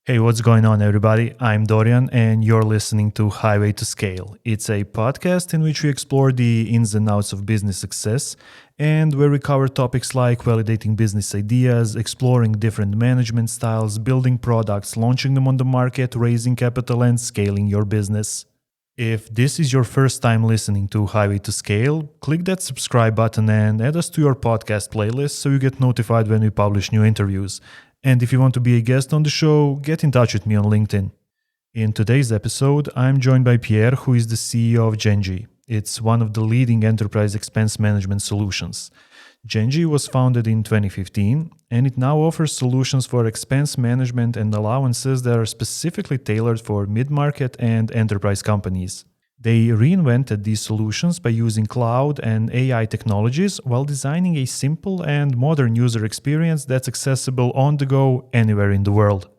Hey, what's going on, everybody? I'm Dorian, and you're listening to Highway to Scale. It's a podcast in which we explore the ins and outs of business success and where we cover topics like validating business ideas, exploring different management styles, building products, launching them on the market, raising capital, and scaling your business. If this is your first time listening to Highway to Scale, click that subscribe button and add us to your podcast playlist so you get notified when we publish new interviews. And if you want to be a guest on the show, get in touch with me on LinkedIn. In today's episode, I'm joined by Pierre, who is the CEO of Genji. It's one of the leading enterprise expense management solutions. Genji was founded in 2015, and it now offers solutions for expense management and allowances that are specifically tailored for mid-market and enterprise companies. They reinvented these solutions by using cloud and AI technologies while designing a simple and modern user experience that's accessible on the go anywhere in the world.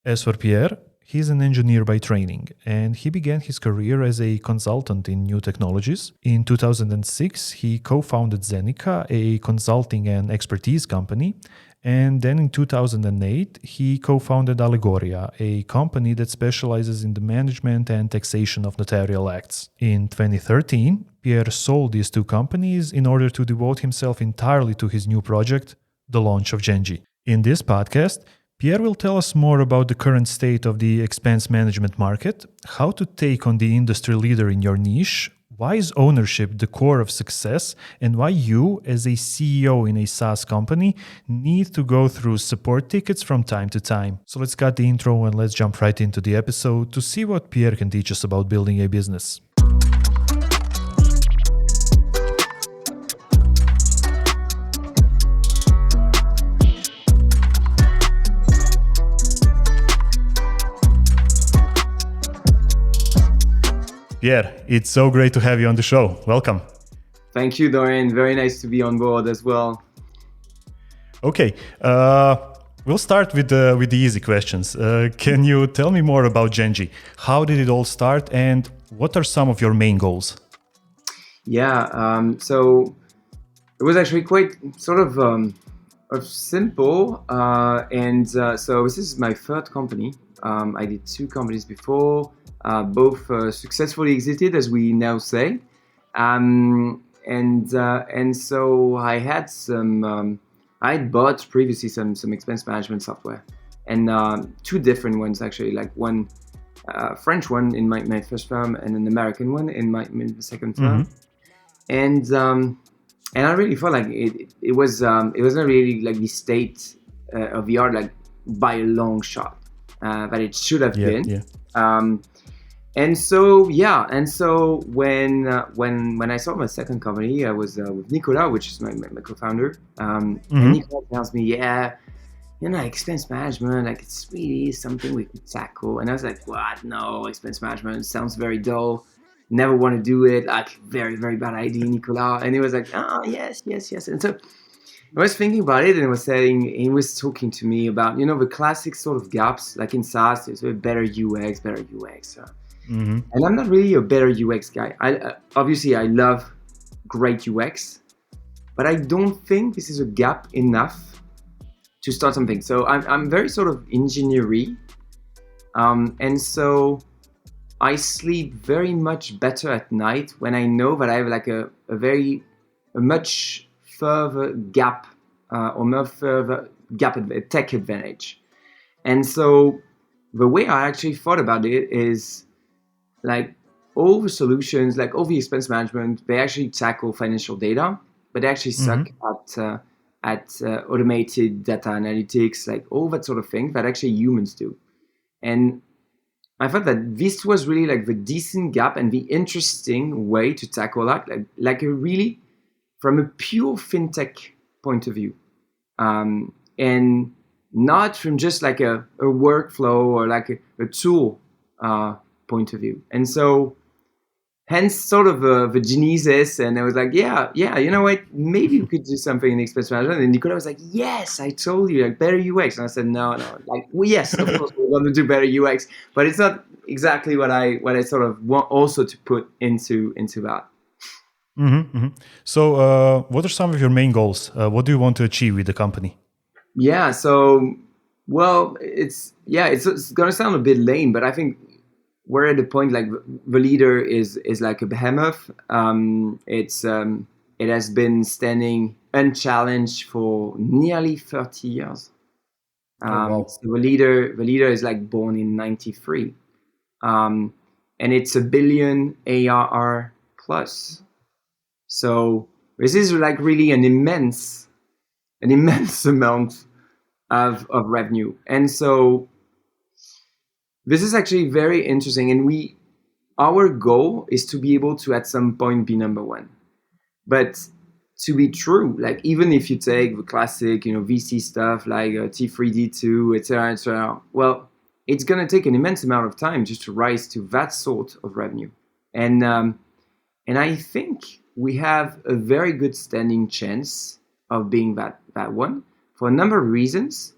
As for Pierre, he's an engineer by training, and he began his career as a consultant in new technologies. In 2006, he co-founded Zenika, a consulting and expertise company, and then in 2008, he co-founded Allegoria, a company that specializes in the management and taxation of notarial acts. In 2013, Pierre sold these two companies in order to devote himself entirely to his new project, the launch of Genji. In this podcast, Pierre will tell us more about the current state of the expense management market, how to take on the industry leader in your niche, why is ownership the core of success, and why you, as a CEO in a SaaS company, need to go through support tickets from time to time. So let's cut the intro and let's jump right into the episode to see what Pierre can teach us about building a business. Pierre, it's so great to have you on the show. Welcome. Thank you, Dorian. Very nice to be on board as well. Okay, we'll start with the easy questions. Can you tell me more about Genji? How did it all start, and what are some of your main goals? So it was actually quite sort of simple, so this is my third company. I did two companies before. Both successfully exited, as we now say, and so I had I had bought previously some expense management software, and two different ones actually, like one French one in my first firm and an American one in the second firm, and I really felt like it wasn't really like the state of the art, like by a long shot, that it should have been. Yeah. And so when I started my second company, I was with Nicolas, which is my co-founder. And Nicolas tells me, expense management, like it's really something we could tackle. And I was like, what? No, expense management sounds very dull. Never want to do it. Like very, very bad idea, Nicolas. And he was like, oh, yes. And so I was thinking about it, and he was talking to me about, the classic sort of gaps, like in SaaS, there's a better UX. And I'm not really a better UX guy. Obviously, I love great UX, but I don't think this is a gap enough to start something. So I'm very sort of engineering, and so I sleep very much better at night when I know that I have like a much further gap tech advantage. And so the way I actually thought about it is, like all the solutions, like all the expense management, they actually tackle financial data, but they actually suck at automated data analytics, like all that sort of thing that actually humans do. And I thought that this was really like the decent gap and the interesting way to tackle that, like a really from a pure fintech point of view, and not from just like a workflow or like a tool point of view. And so hence sort of the genesis, and I was like, you know what, maybe we could do something in expense management. And Nicolas was like, yes, I told you, like better UX. And I said, no, like, well, yes, of course we want to do better UX, but it's not exactly what I sort of want also to put into that. So what are some of your main goals? What do you want to achieve with the company? So Well, it's gonna sound a bit lame, but I think we're at the point like the leader is like a behemoth. It has been standing unchallenged for nearly 30 years. Wow. So the leader is like born in '93, and it's a billion ARR plus. So this is like really an immense amount of revenue. And so this is actually very interesting. And our goal is to be able to at some point be number one. But to be true, like even if you take the classic, VC stuff like T3D2, etc., well, it's going to take an immense amount of time just to rise to that sort of revenue. And I think we have a very good standing chance of being that one for a number of reasons.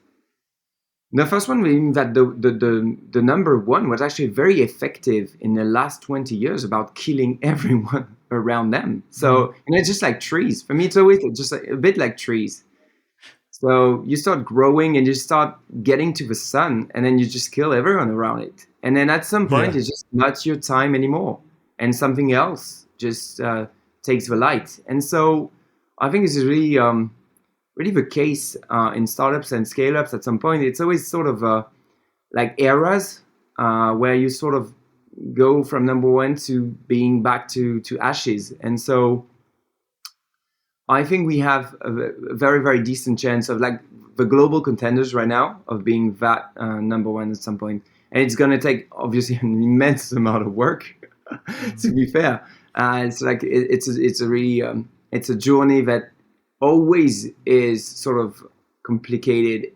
The first one being that the number one was actually very effective in the last 20 years about killing everyone around them. So, it's just like trees. For me, it's always just a bit like trees. So you start growing and you start getting to the sun, and then you just kill everyone around it. And then at some point, it's just not your time anymore, and something else just takes the light. And so I think this is really the case in startups and scale-ups. At some point, it's always sort of like eras where you sort of go from number one to being back to ashes. And so I think we have a very, very decent chance of like the global contenders right now of being that number one at some point. And it's going to take obviously an immense amount of work to be fair. It's like it's a really it's a journey that always is sort of complicated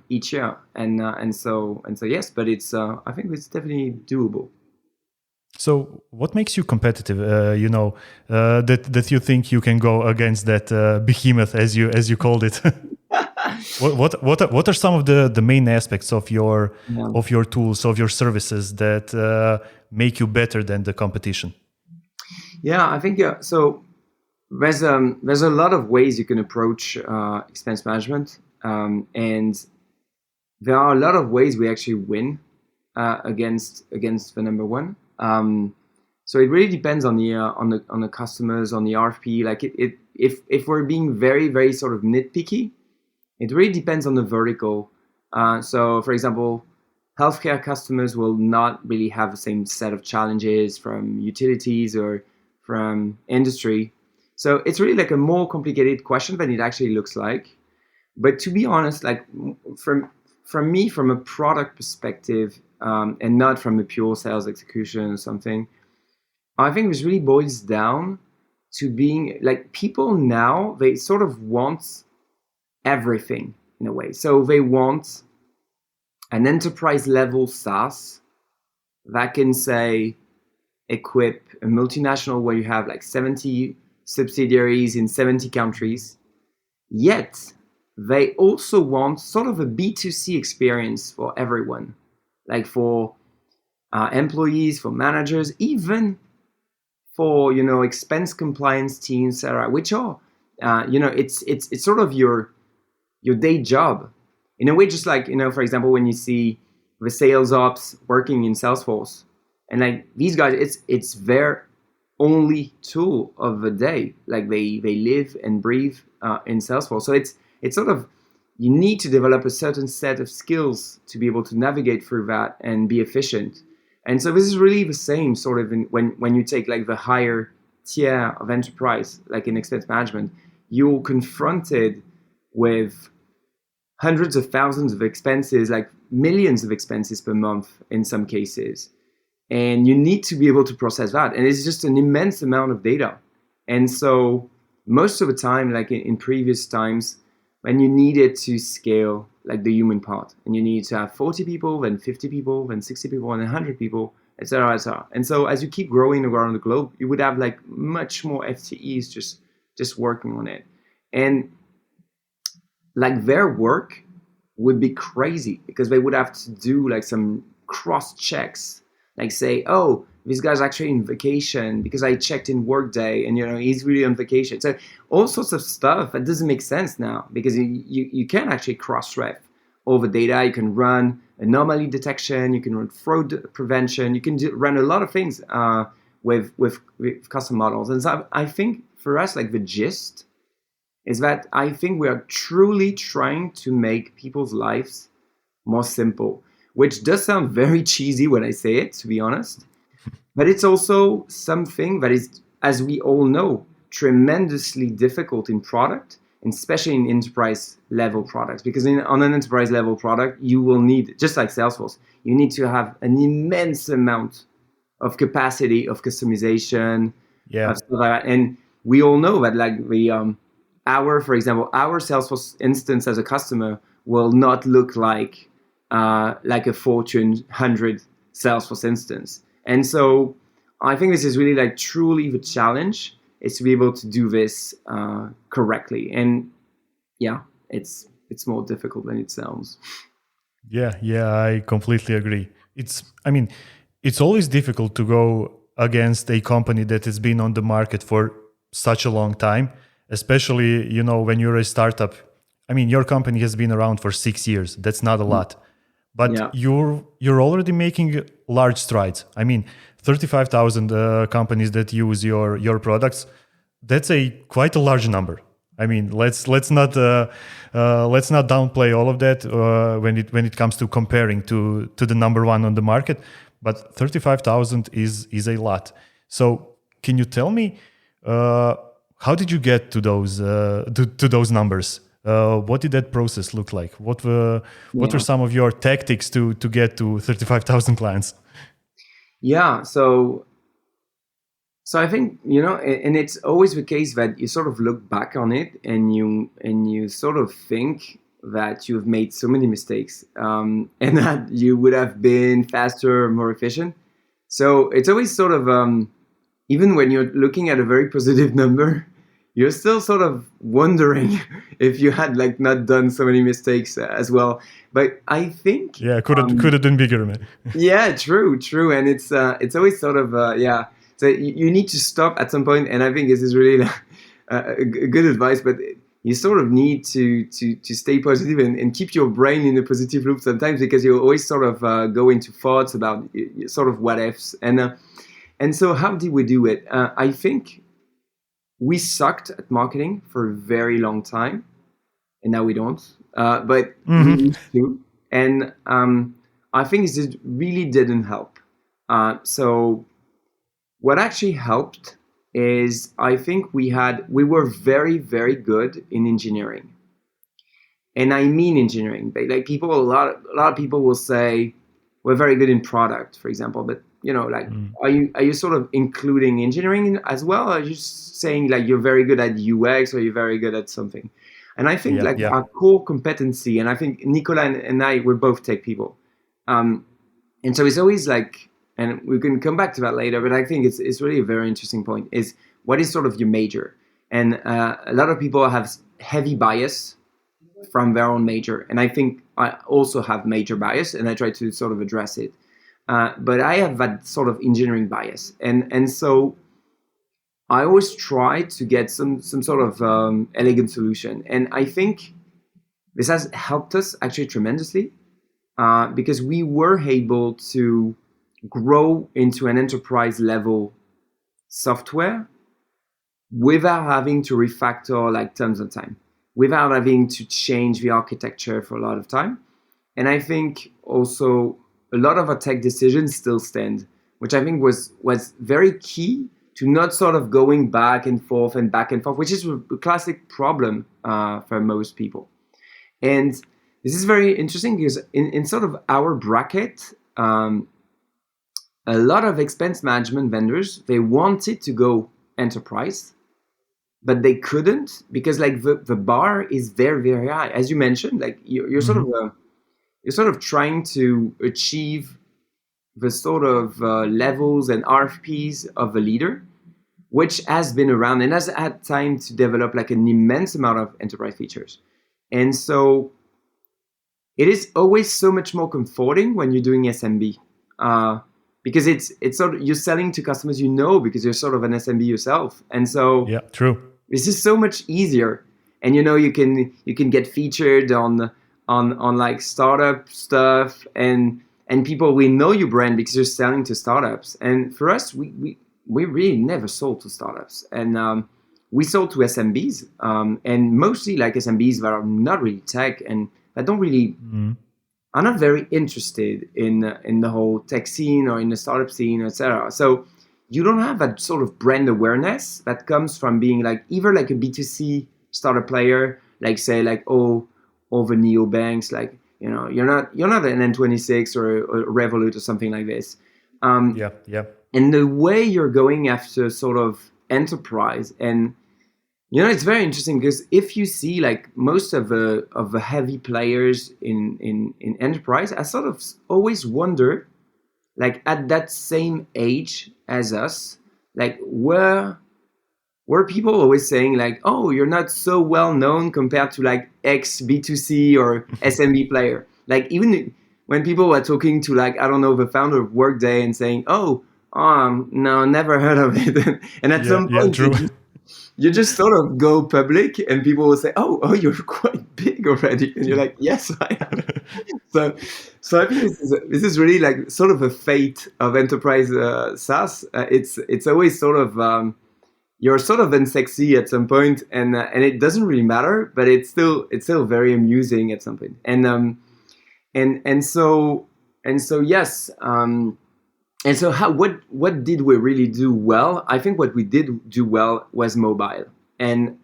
each year, and so yes, but it's I think it's definitely doable. So, what makes you competitive? That you think you can go against that behemoth, as you called it. What are some of the main aspects of your tools, of your services that make you better than the competition? Yeah, I think so. There's a lot of ways you can approach expense management, and there are a lot of ways we actually win against the number one. So it really depends on the customers, on the RFP. Like if we're being very, very sort of nitpicky, it really depends on the vertical. So for example, healthcare customers will not really have the same set of challenges from utilities or from industry. So it's really like a more complicated question than it actually looks like. But to be honest, like from me, from a product perspective, and not from a pure sales execution or something, I think this really boils down to being like people now, they sort of want everything in a way. So they want an enterprise level SaaS that can say equip a multinational where you have like 70 subsidiaries in 70 countries, yet they also want sort of a B2C experience for everyone, like for employees, for managers, even for expense compliance teams, etc., which are it's sort of your day job in a way, just like for example when you see the sales ops working in Salesforce, and like these guys, it's their only tool of the day. Like they live and breathe in Salesforce. So it's sort of, you need to develop a certain set of skills to be able to navigate through that and be efficient. And so this is really the same sort of when you take like the higher tier of enterprise, like in expense management, you're confronted with hundreds of thousands of expenses, like millions of expenses per month in some cases. And you need to be able to process that. And it's just an immense amount of data. And so most of the time, like in previous times, when you needed to scale like the human part, and you need to have 40 people, then 50 people, then 60 people, and 100 people, etc., etc. And so as you keep growing around the globe, you would have like much more FTEs just working on it. And like their work would be crazy because they would have to do like some cross checks, like say, oh, this guy's actually in vacation because I checked in Workday and he's really on vacation. So all sorts of stuff that doesn't make sense now because you can't actually cross-ref all the data. You can run anomaly detection. You can run fraud prevention. You can run a lot of things with custom models. And so I think for us, like the gist is that I think we are truly trying to make people's lives more simple, which does sound very cheesy when I say it, to be honest. But it's also something that is, as we all know, tremendously difficult in product, and especially in enterprise level products. Because on an enterprise level product, you will need, just like Salesforce, you need to have an immense amount of capacity of customization, of stuff like that. And we all know that, like for example, our Salesforce instance as a customer will not look like a Fortune 100 Salesforce instance. And so I think this is really like truly the challenge, is to be able to do this correctly. And yeah, it's more difficult than it sounds. Yeah, I completely agree. It's always difficult to go against a company that has been on the market for such a long time, especially, when you're a startup. Your company has been around for 6 years. That's not a lot. But you're already making large strides. 35,000 companies that use your products. That's quite a large number. Let's not downplay all of that when it comes to comparing to the number one on the market. But 35,000 is a lot. So can you tell me how did you get to those numbers? What did that process look like? What were some of your tactics to get to 35,000 clients? Yeah, so I think, and it's always the case that you sort of look back on it and you sort of think that you've made so many mistakes and that you would have been faster, more efficient. So it's always sort of, even when you're looking at a very positive number, you're still sort of wondering if you had like not done so many mistakes as well. But I think could have been bigger, man. Yeah, true, and it's always sort of So you need to stop at some point, and I think this is really a good advice. But you sort of need to stay positive and keep your brain in a positive loop sometimes, because you always sort of go into thoughts about sort of what ifs. And so how did we do it? I think we sucked at marketing for a very long time, and now we don't. But we used to, and I think it really didn't help. So what actually helped is, I think we were very, very good in engineering. And I mean engineering. Like a lot of people will say we're very good in product, for example, but are you sort of including engineering as well? Or are you saying like you're very good at UX, or you're very good at something? And I think our core competency, and I think Nicolas and I, we're both tech people. And so it's always like, and we can come back to that later, but I think it's really a very interesting point, is what is sort of your major? And a lot of people have heavy bias from their own major. And I think I also have major bias, and I try to sort of address it. But I have that sort of engineering bias. And so I always try to get some sort of elegant solution. And I think this has helped us actually tremendously, because we were able to grow into an enterprise level software without having to refactor like tons of time, without having to change the architecture for a lot of time. And I think also a lot of our tech decisions still stand, which I think was very key to not sort of going back and forth, which is a classic problem for most people. And this is very interesting because in sort of our bracket, a lot of expense management vendors, they wanted to go enterprise, but they couldn't, because like the bar is very, very high. As you mentioned, like you're sort of trying to achieve the sort of levels and RFPs of a leader, which has been around and has had time to develop like an immense amount of enterprise features. And so it is always so much more comforting when you're doing SMB, because it's sort of, you're selling to customers, because you're sort of an SMB yourself. And so yeah, true. This is so much easier. And you can get featured on on like startup stuff, and people we know your brand because you're selling to startups. And for us, we really never sold to startups, and we sold to SMBs, and mostly like SMBs that are not really tech and that don't really are not very interested in the whole tech scene or in the startup scene, etc. So you don't have that sort of brand awareness that comes from being like either like a B2C startup player, like say like all the neobanks, like you're not an N26 or a Revolut or something like this. Yeah. And the way you're going after sort of enterprise, and it's very interesting because if you see like most of the heavy players in enterprise, I sort of always wonder, like at that same age as us, like were people always saying like, oh, you're not so well known compared to like X B2C or SMB player. Like even when people were talking to like, I don't know, the founder of Workday and saying, oh, no, never heard of it. And at some point, true. you just sort of go public and people will say, oh, you're quite big already. And you're like, yes, I am. So I think this is really like sort of a fate of enterprise SaaS. It's always sort of, you're sort of unsexy at some point, and it doesn't really matter, but it's still very amusing at some point. And so yes. And so what did we really do well? I think what we did do well was mobile. And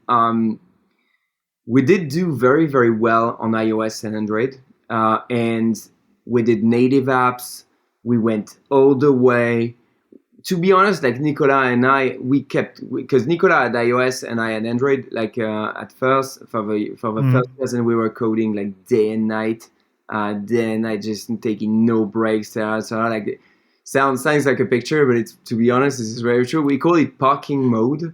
we did do very, very well on iOS and Android. And we did native apps. We went all the way. To be honest, like Nicolas and I, because Nicolas had iOS and I had Android. Like at first, for the first years, we were coding like day and night. Just taking no breaks. So like. Sounds like a picture, but it's, to be honest, this is very true. We call it parking mode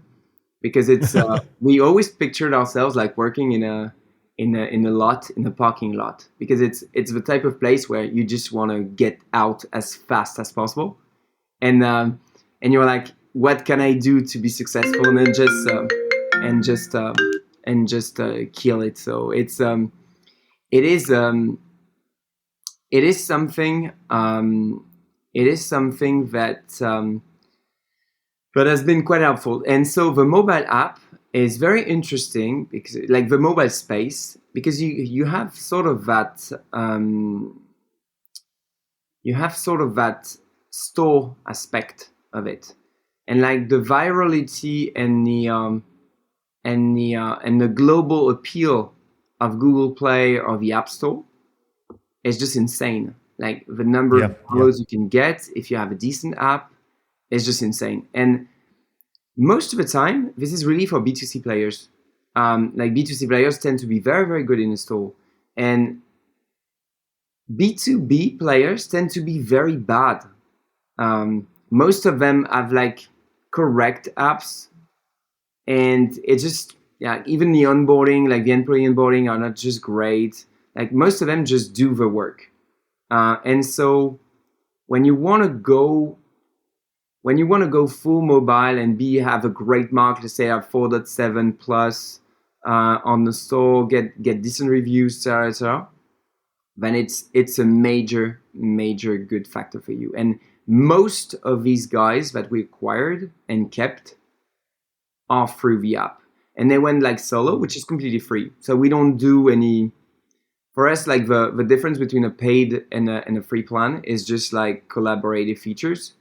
because it's we always pictured ourselves like working in a parking lot, because it's the type of place where you just want to get out as fast as possible, and you're like, what can I do to be successful, and then just kill it. So it is something. It is something that has been quite helpful. And so the mobile app is very interesting because, like, the mobile space, because you have sort of that store aspect of it, and like the virality and the global appeal of Google Play or the App Store is just insane. Like the number of downloads you can get if you have a decent app is just insane. And most of the time, this is really for B2C players. Like B2C players tend to be very, very good in the store. And B2B players tend to be very bad. Most of them have like correct apps. And it's just, even the onboarding, like the employee onboarding are not just great. Like most of them just do the work. And so when you want to go full mobile and have a great mark, let's say at 4.7 plus on the store, get decent reviews, etc., then it's a major good factor for you. And most of these guys that we acquired and kept are through the app, and they went like solo, which is completely free. So we don't do any. For us, like the difference between a paid and a free plan is just like collaborative features.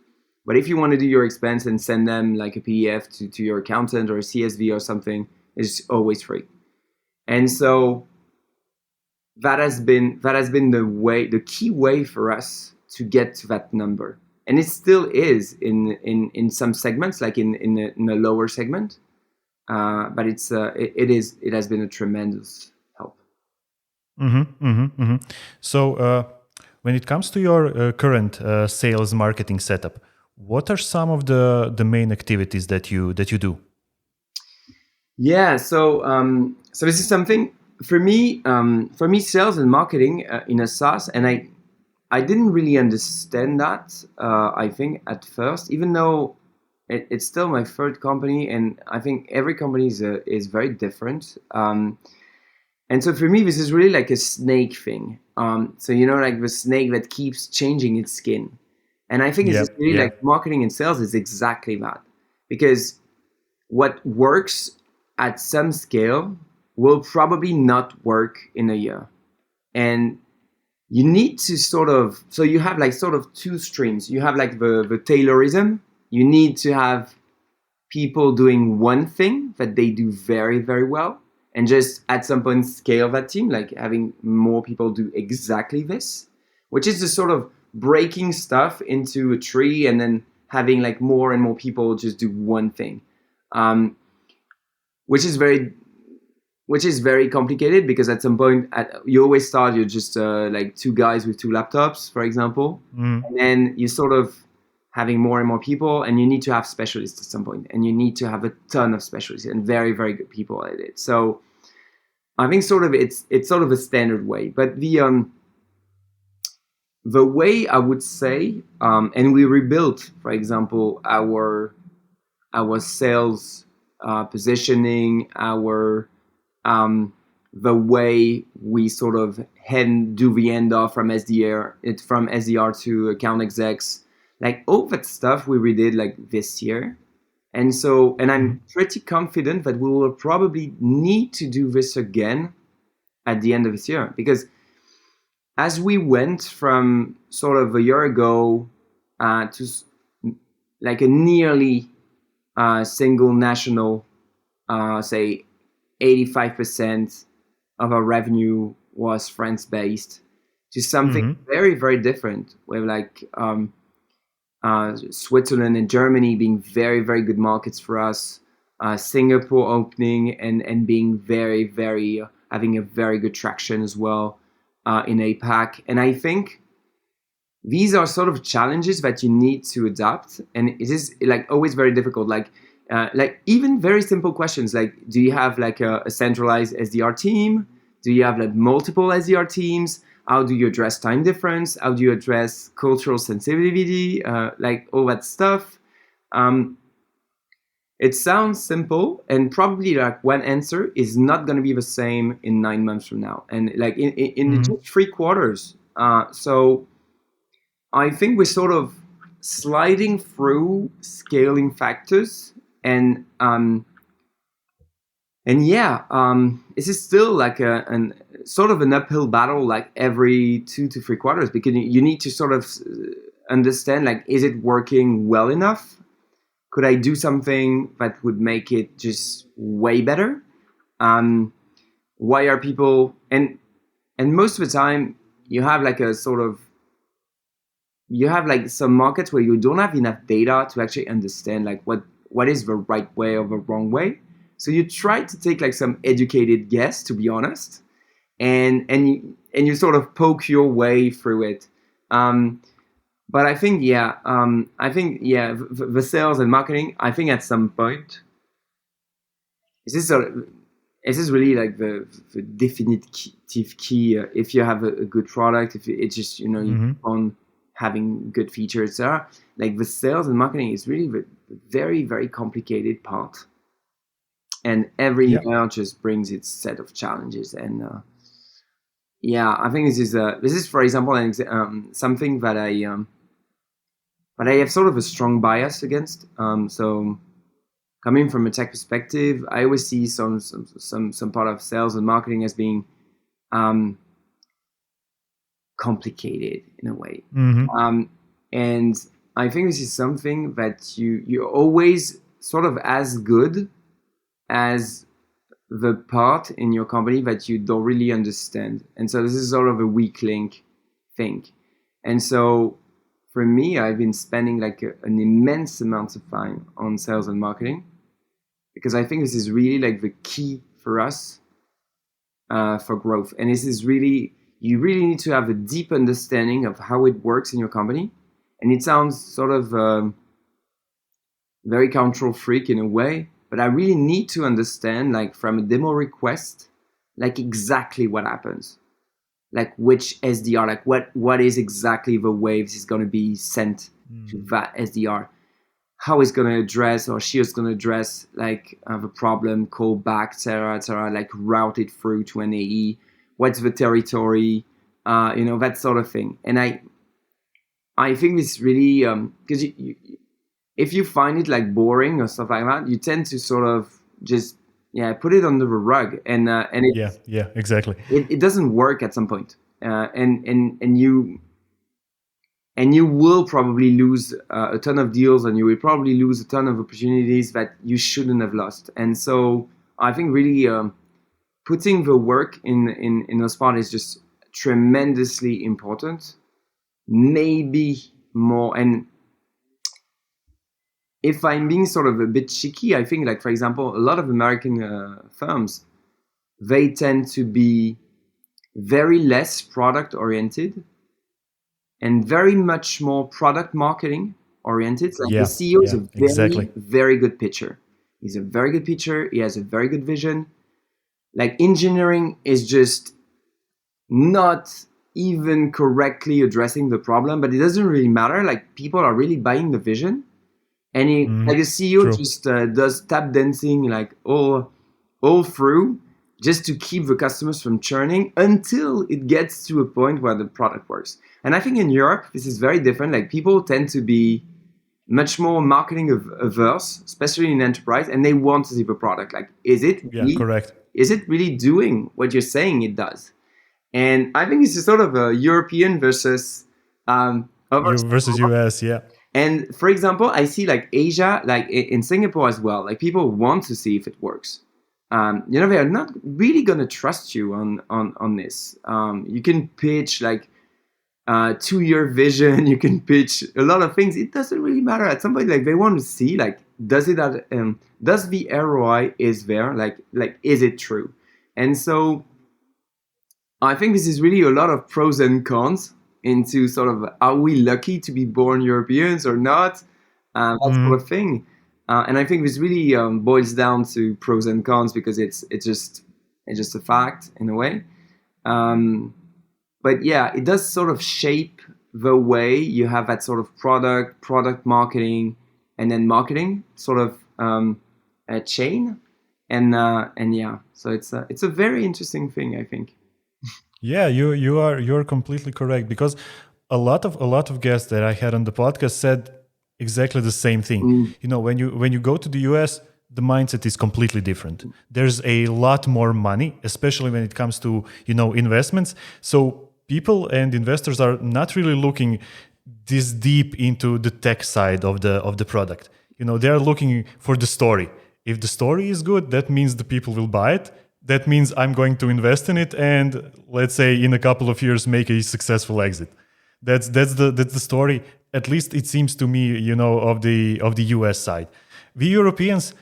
But if you want to do your expense and send them like a PDF to your accountant or a CSV or something, it's always free. And so that has been the key way for us to get to that number. And it still is in some segments, like in the lower segment. But it has been a tremendous. So when it comes to your current sales marketing setup, what are some of the main activities that you do? Yeah, so this is something for me. Sales and marketing in a SaaS, and I didn't really understand that. I think at first, even though it's still my third company, and I think every company is very different. And so for me, this is really like a snake thing. So like the snake that keeps changing its skin. And I think it's just really like marketing and sales is exactly that. Because what works at some scale will probably not work in a year. And you need to so you have like sort of two streams. You have like the Taylorism. You need to have people doing one thing that they do very, very well, and just at some point scale that team, like having more people do exactly this, which is just sort of breaking stuff into a tree and then having like more and more people just do one thing, which is very complicated, because at some point you always start, you're just like two guys with two laptops, for example, and then you sort of having more and more people, and you need to have specialists at some point, and you need to have a ton of specialists and very, very good people at it. So I think sort of it's sort of a standard way, but the way I would say, and we rebuilt, for example, our sales positioning, our the way we sort of do the handoff from SDR to account execs, like all that stuff we redid like this year. And I'm pretty confident that we will probably need to do this again at the end of this year, because as we went from sort of a year ago to like a nearly single national, say 85% of our revenue was France-based, to something very, very different, with like Switzerland and Germany being very, very good markets for us, Singapore opening and being very, very having a very good traction as well in APAC. And I think these are sort of challenges that you need to adapt, and it is like always very difficult. Like even very simple questions like, do you have like a centralized SDR team? Do you have like multiple SDR teams? How do you address time difference? How do you address cultural sensitivity? Like all that stuff. It sounds simple, and probably like one answer is not going to be the same in 9 months from now, and like in just 3 quarters. So I think we're sort of sliding through scaling factors, and this is still like an sort of an uphill battle, like every 2 to 3 quarters, because you need to sort of understand, like, is it working well enough? Could I do something that would make it just way better? Why are people, and most of the time you have like some markets where you don't have enough data to actually understand like what is the right way or the wrong way. So you try to take like some educated guess, to be honest, and you sort of poke your way through it. But I think, the sales and marketing, I think at some point, this is really like the definitive key. If you have a good product, if it's just, you keep on having good features, like the sales and marketing is really the very, very complicated part. And every year just brings its set of challenges. And I think this is for example something that I have sort of a strong bias against. So coming from a tech perspective, I always see some part of sales and marketing as being complicated in a way. And I think this is something that you're always sort of as good as the part in your company that you don't really understand. And so this is sort of a weak link thing. And so for me, I've been spending like an immense amount of time on sales and marketing, because I think this is really like the key for us for growth. And this is really, you really need to have a deep understanding of how it works in your company. And it sounds sort of very control freak in a way, but I really need to understand, like from a demo request, like exactly what happens. Like which SDR, like what is exactly the way this is going to be sent to that SDR? how he's going to address or she is going to address like the problem, call back, etc., like route it through to an AE. What's the territory, that sort of thing. And I think it's really because if you find it like boring or stuff like that, you tend to sort of just put it under the rug, and exactly. It doesn't work at some point, and you will probably lose a ton of deals, and you will probably lose a ton of opportunities that you shouldn't have lost. And so I think really putting the work in those parts is just tremendously important. Maybe more, and if I'm being sort of a bit cheeky, I think, like, for example, a lot of American firms, they tend to be very less product oriented and very much more product marketing oriented. Like the CEO is a very, very good pitcher. He's a very good pitcher. He has a very good vision. Like engineering is just not even correctly addressing the problem, but it doesn't really matter. Like people are really buying the vision. And like a CEO just does tap dancing like all through, just to keep the customers from churning until it gets to a point where the product works. And I think in Europe, this is very different. Like people tend to be much more marketing averse, especially in enterprise, and they want to see the product. Like, is it really doing what you're saying it does? And I think it's a sort of a European versus US, yeah. And for example, I see like Asia, like in Singapore as well, like people want to see if it works. They are not really going to trust you on this. You can pitch like 2-year vision. You can pitch a lot of things. It doesn't really matter. At some point, like they want to see like, does the ROI is there? Like is it true? And so I think this is really a lot of pros and cons into sort of, are we lucky to be born Europeans or not? That sort of thing. And I think this really boils down to pros and cons, because it's just a fact in a way. But yeah, it does sort of shape the way you have that sort of product marketing, and then marketing sort of a chain. And yeah, so it's a very interesting thing, I think. Yeah, you're completely correct, because a lot of guests that I had on the podcast said exactly the same thing. When you go to the US, the mindset is completely different. There's a lot more money, especially when it comes to investments. So people and investors are not really looking this deep into the tech side of the product. They are looking for the story. If the story is good, that means the people will buy it. That means I'm going to invest in it, and let's say in a couple of years make a successful exit. That's the story. At least it seems to me, of the US side. We Europeans,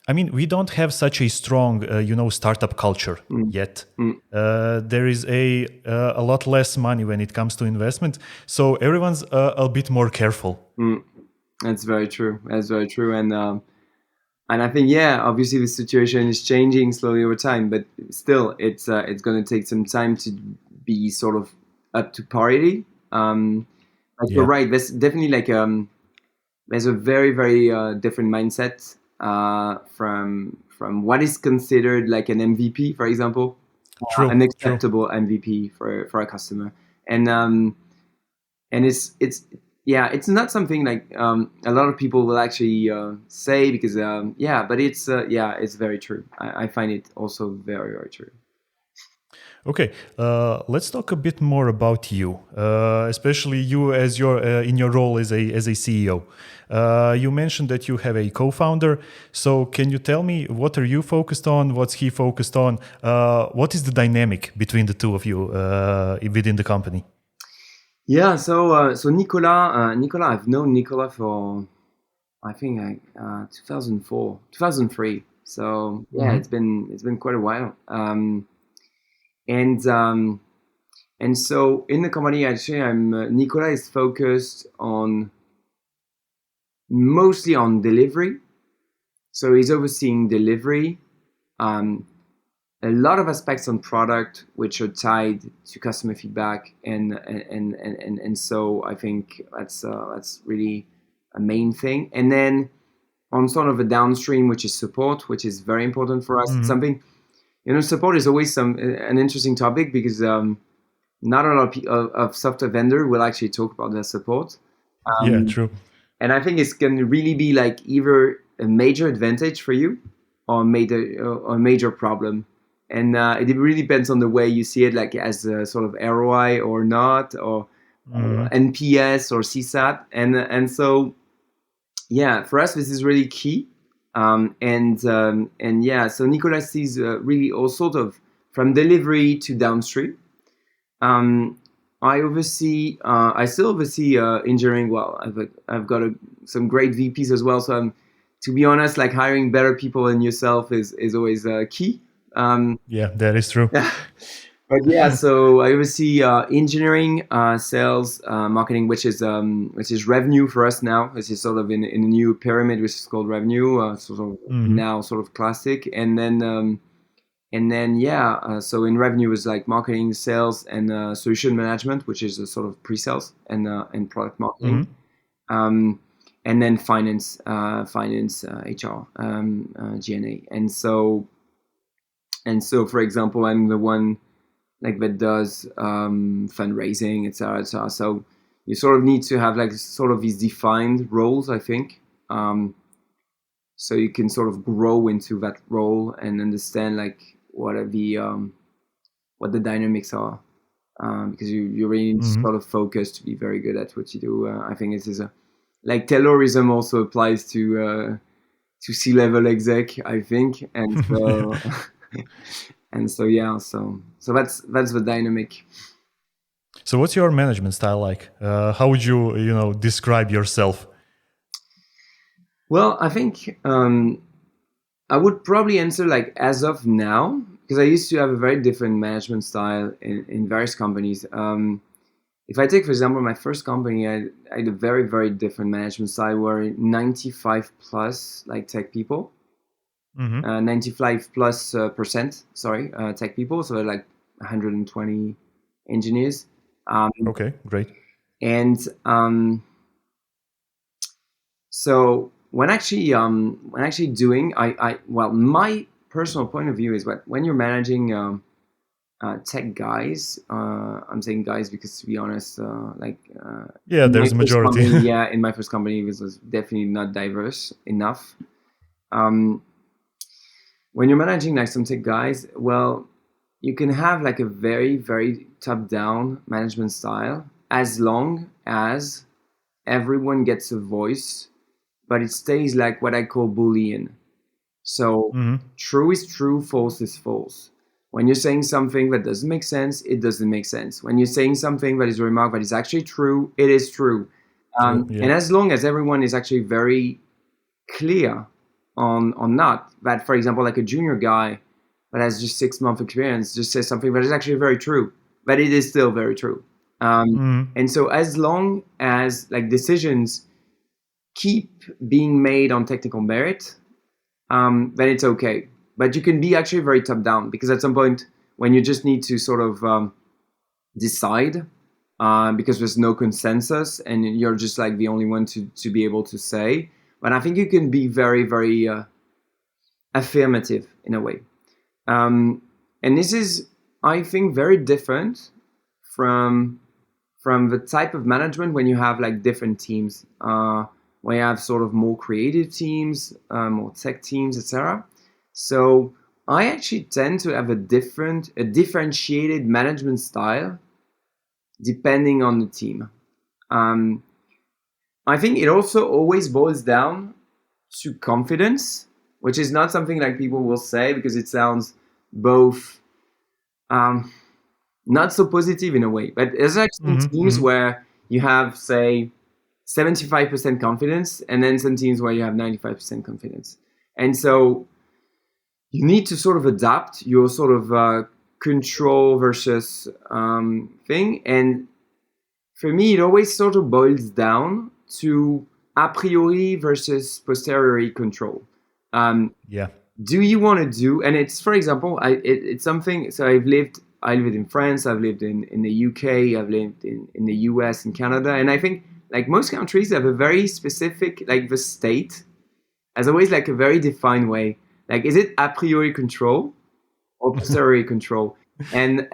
I mean, we don't have such a strong, startup culture yet. There is a lot less money when it comes to investment, so everyone's a bit more careful. That's very true. And I think, obviously the situation is changing slowly over time, but still, it's going to take some time to be sort of up to parity. You're right. There's definitely like there's a very, very different mindset from what is considered like an MVP, for example, an acceptable MVP for a customer, and it's not something like a lot of people will actually say, because but it's very true. I find it also very, very true. Okay, let's talk a bit more about you, especially you as in your role as a CEO. You mentioned that you have a co-founder. So can you tell me, what are you focused on? What's he focused on? What is the dynamic between the two of you within the company? Yeah, so Nicolas, I've known Nicolas for, I think, 2003. So it's been quite a while. And so in the company, actually, Nicolas is focused mostly on delivery. So he's overseeing delivery, a lot of aspects on product which are tied to customer feedback, and so I think that's really a main thing. And then on sort of a downstream, which is support, which is very important for us. It's something, support is always an interesting topic because not a lot of software vendor will actually talk about their support. Yeah, true. And I think it's going to really be like either a major advantage for you or a major problem. And it really depends on the way you see it, like as a sort of ROI or not, or NPS or CSAT. And so, yeah, for us, this is really key. And yeah, so Nicolas sees really all sort of from delivery to downstream. I still oversee engineering. Well, I've got some great VPs as well. So to be honest, like hiring better people than yourself is always key. Yeah, that is true. But yeah, so I oversee engineering, sales, marketing, which is revenue for us now. This is sort of in a new pyramid, which is called revenue, sort of now sort of classic. And then yeah, so in revenue is like marketing, sales, and solution management, which is a sort of pre-sales and product marketing. And then finance, HR, G&A, and so for example, I'm the one like that does fundraising, etc., etc. So you sort of need to have like sort of these defined roles, I think, so you can sort of grow into that role and understand like what the dynamics are, because you really need to sort of focus to be very good at what you do. I think this is like Taylorism also applies to C-level exec, I think, and so. And so yeah, so that's the dynamic. So what's your management style like? How would you describe yourself? Well, I think I would probably answer like as of now, because I used to have a very different management style in various companies. If I take, for example, my first company, I had a very, very different management style where 95 plus like tech people. 95 plus percent, tech people, so like 120 engineers. Okay, great. And so when actually doing, well, my personal point of view is that when you're managing tech guys, I'm saying guys because to be honest, yeah, there's a majority. In my first company, this was definitely not diverse enough. When you're managing like some tech guys, well, you can have like a very, very top-down management style as long as everyone gets a voice, but it stays like what I call Boolean. So true is true, false is false. When you're saying something that doesn't make sense, it doesn't make sense. When you're saying something that is a remark that is actually true, it is true. And as long as everyone is actually very clear on not that, for example, like a junior guy that has just 6 months experience just says something that is actually very true, but it is still very true. And so as long as like decisions keep being made on technical merit, then it's okay. But you can be actually very top down, because at some point when you just need to sort of decide, because there's no consensus and you're just like the only one to be able to say. But I think you can be very, very affirmative in a way. And this is, I think, very different from the type of management when you have like different teams, when you have sort of more creative teams, more tech teams, etc. So I actually tend to have a differentiated management style depending on the team. I think it also always boils down to confidence, which is not something like people will say because it sounds both not so positive in a way. But there's actually teams where you have, say, 75% confidence, and then some teams where you have 95% confidence. And so you need to sort of adapt your sort of control versus thing. And for me, it always sort of boils down to a priori versus posteriori control. Do you want to do, and it's, for example, it's something, so I lived in France, I've lived in the UK, I've lived in the US and Canada, and I think Like most countries have a very specific, like the state has always like a very defined way. Like, is it a priori control or posteriori control? And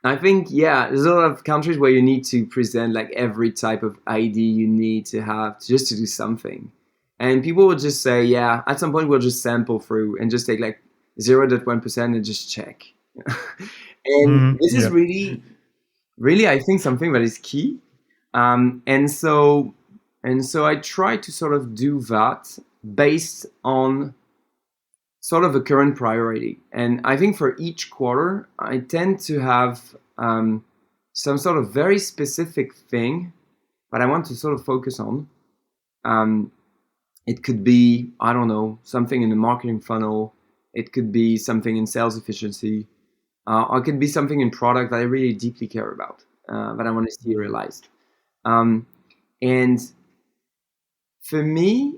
I think, yeah, there's a lot of countries where you need to present like every type of ID you need to have just to do something. And people will just say, yeah, at some point we'll just sample through and just take like 0.1% and just check. And this is really, really, I think, something that is key. And so I try to sort of do that based on sort of a current priority. And I think for each quarter, I tend to have some sort of very specific thing that I want to sort of focus on. It could be, I don't know, something in the marketing funnel. It could be something in sales efficiency. Or it could be something in product that I really deeply care about, that I want to see realized. And for me,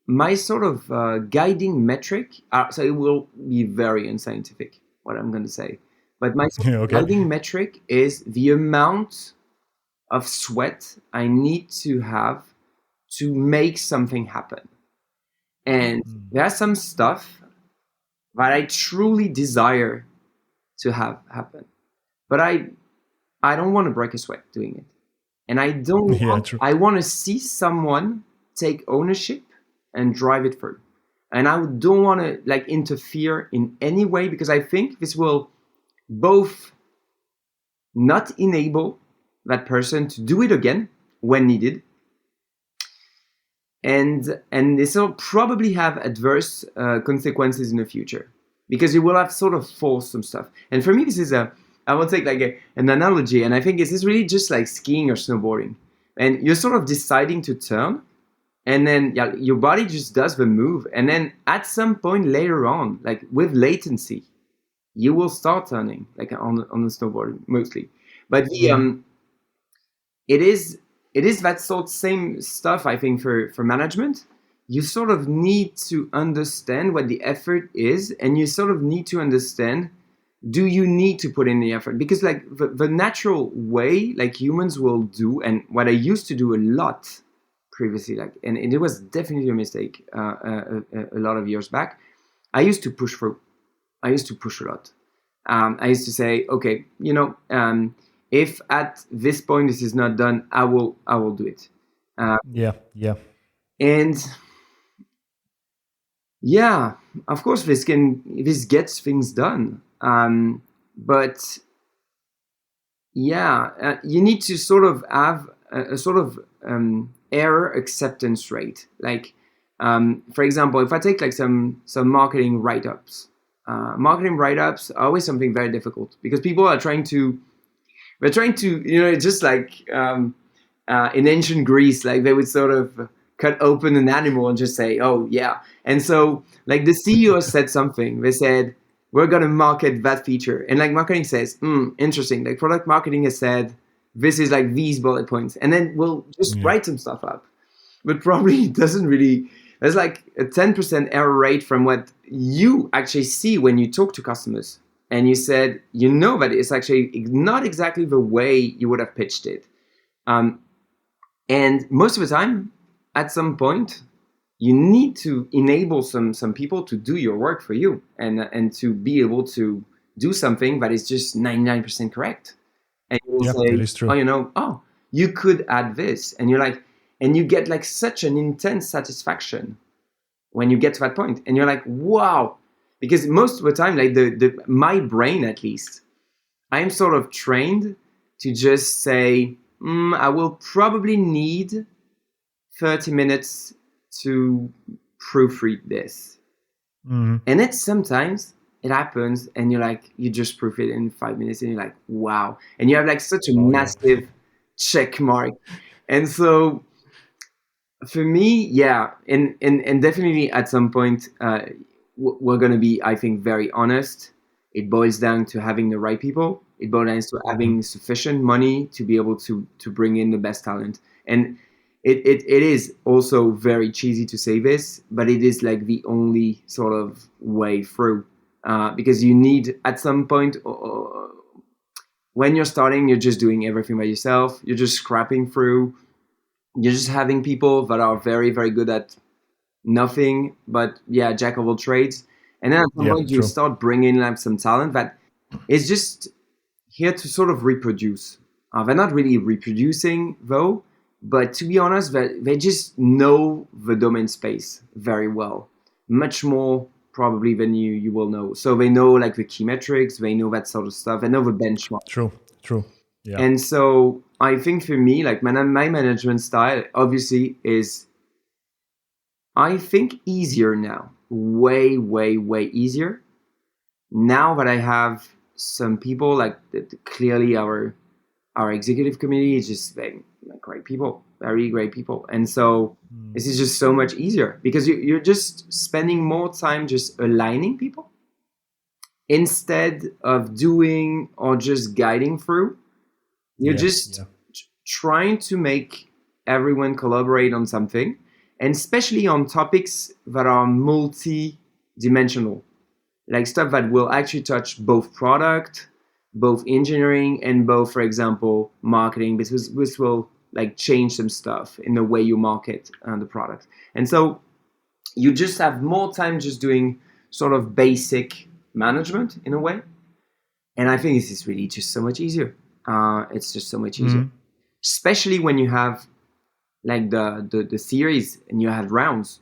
my sort of guiding metric, so it will be very unscientific, what I'm going to say, but my sort of guiding metric is the amount of sweat I need to have to make something happen. And there's some stuff that I truly desire to have happen, but I don't want to break a sweat doing it. And I don't I want to see someone take ownership and drive it through. And I don't want to like interfere in any way, because I think this will both not enable that person to do it again when needed, and this will probably have adverse consequences in the future, because you will have sort of forced some stuff. And for me, this is I will take like an analogy, and I think this is really just like skiing or snowboarding. And you're sort of deciding to turn, and then your body just does the move. And then at some point later on, like with latency, you will start turning, like on the snowboard mostly. But it is that sort of same stuff, I think, for management. You sort of need to understand what the effort is, and you sort of need to understand, do you need to put in the effort? Because like the natural way like humans will do, and what I used to do a lot previously, like, and it was definitely a mistake a lot of years back, I used to push through. I used to push a lot. I used to say, okay, if at this point this is not done, I will do it. And yeah, of course, this gets things done. But yeah, you need to sort of have a sort of error acceptance rate. Like, for example, if I take like some marketing write-ups, are always something very difficult, because people are trying to, it's just like in ancient Greece, like they would sort of cut open an animal and just say, oh yeah. And so like the CEO said something, they said, we're going to market that feature. And like marketing says, interesting. Like product marketing has said, this is like these bullet points. And then we'll just write some stuff up. But probably it doesn't really, there's like a 10% error rate from what you actually see when you talk to customers. And you said, that it's actually not exactly the way you would have pitched it. And most of the time, at some point, you need to enable some people to do your work for you, and to be able to do something that is just 99% correct. And you will say, that is true. You could add this. And you're like, and you get like such an intense satisfaction when you get to that point. And you're like, wow. Because most of the time, like my brain, at least, I am sort of trained to just say, I will probably need 30 minutes to proofread this. And then sometimes it happens, and you just proof it in 5 minutes, and you're like, wow. And you have like such a massive check mark. And so for me, and definitely at some point, we're going to be, I think, very honest. It boils down to having the right people. It boils down to having sufficient money to be able to bring in the best talent. And it is also very cheesy to say this, but it is like the only sort of way through, because you need at some point, when you're starting, you're just doing everything by yourself. You're just scrapping through. You're just having people that are very, very good at nothing but jack of all trades. And then at some Yeah, point you true. start bringing like some talent that is just here to sort of reproduce. They're not really reproducing though, but to be honest, they just know the domain space very well, much more probably than you will know. So they know like the key metrics, they know that sort of stuff, they know the benchmark. True. True. Yeah. And so I think for me, like my management style obviously is, I think, easier now, way, way, way easier. Now that I have some people like clearly our executive committee is just like great people, very great people, and so this is just so much easier because you're just spending more time just aligning people instead of doing or just guiding through. You're just trying to make everyone collaborate on something, and especially on topics that are multi-dimensional, like stuff that will actually touch both product, both engineering, and both, for example, marketing, because this will like change some stuff in the way you market the product. And so you just have more time just doing sort of basic management in a way. And I think this is really just so much easier. It's just so much easier, especially when you have like the series and you have rounds.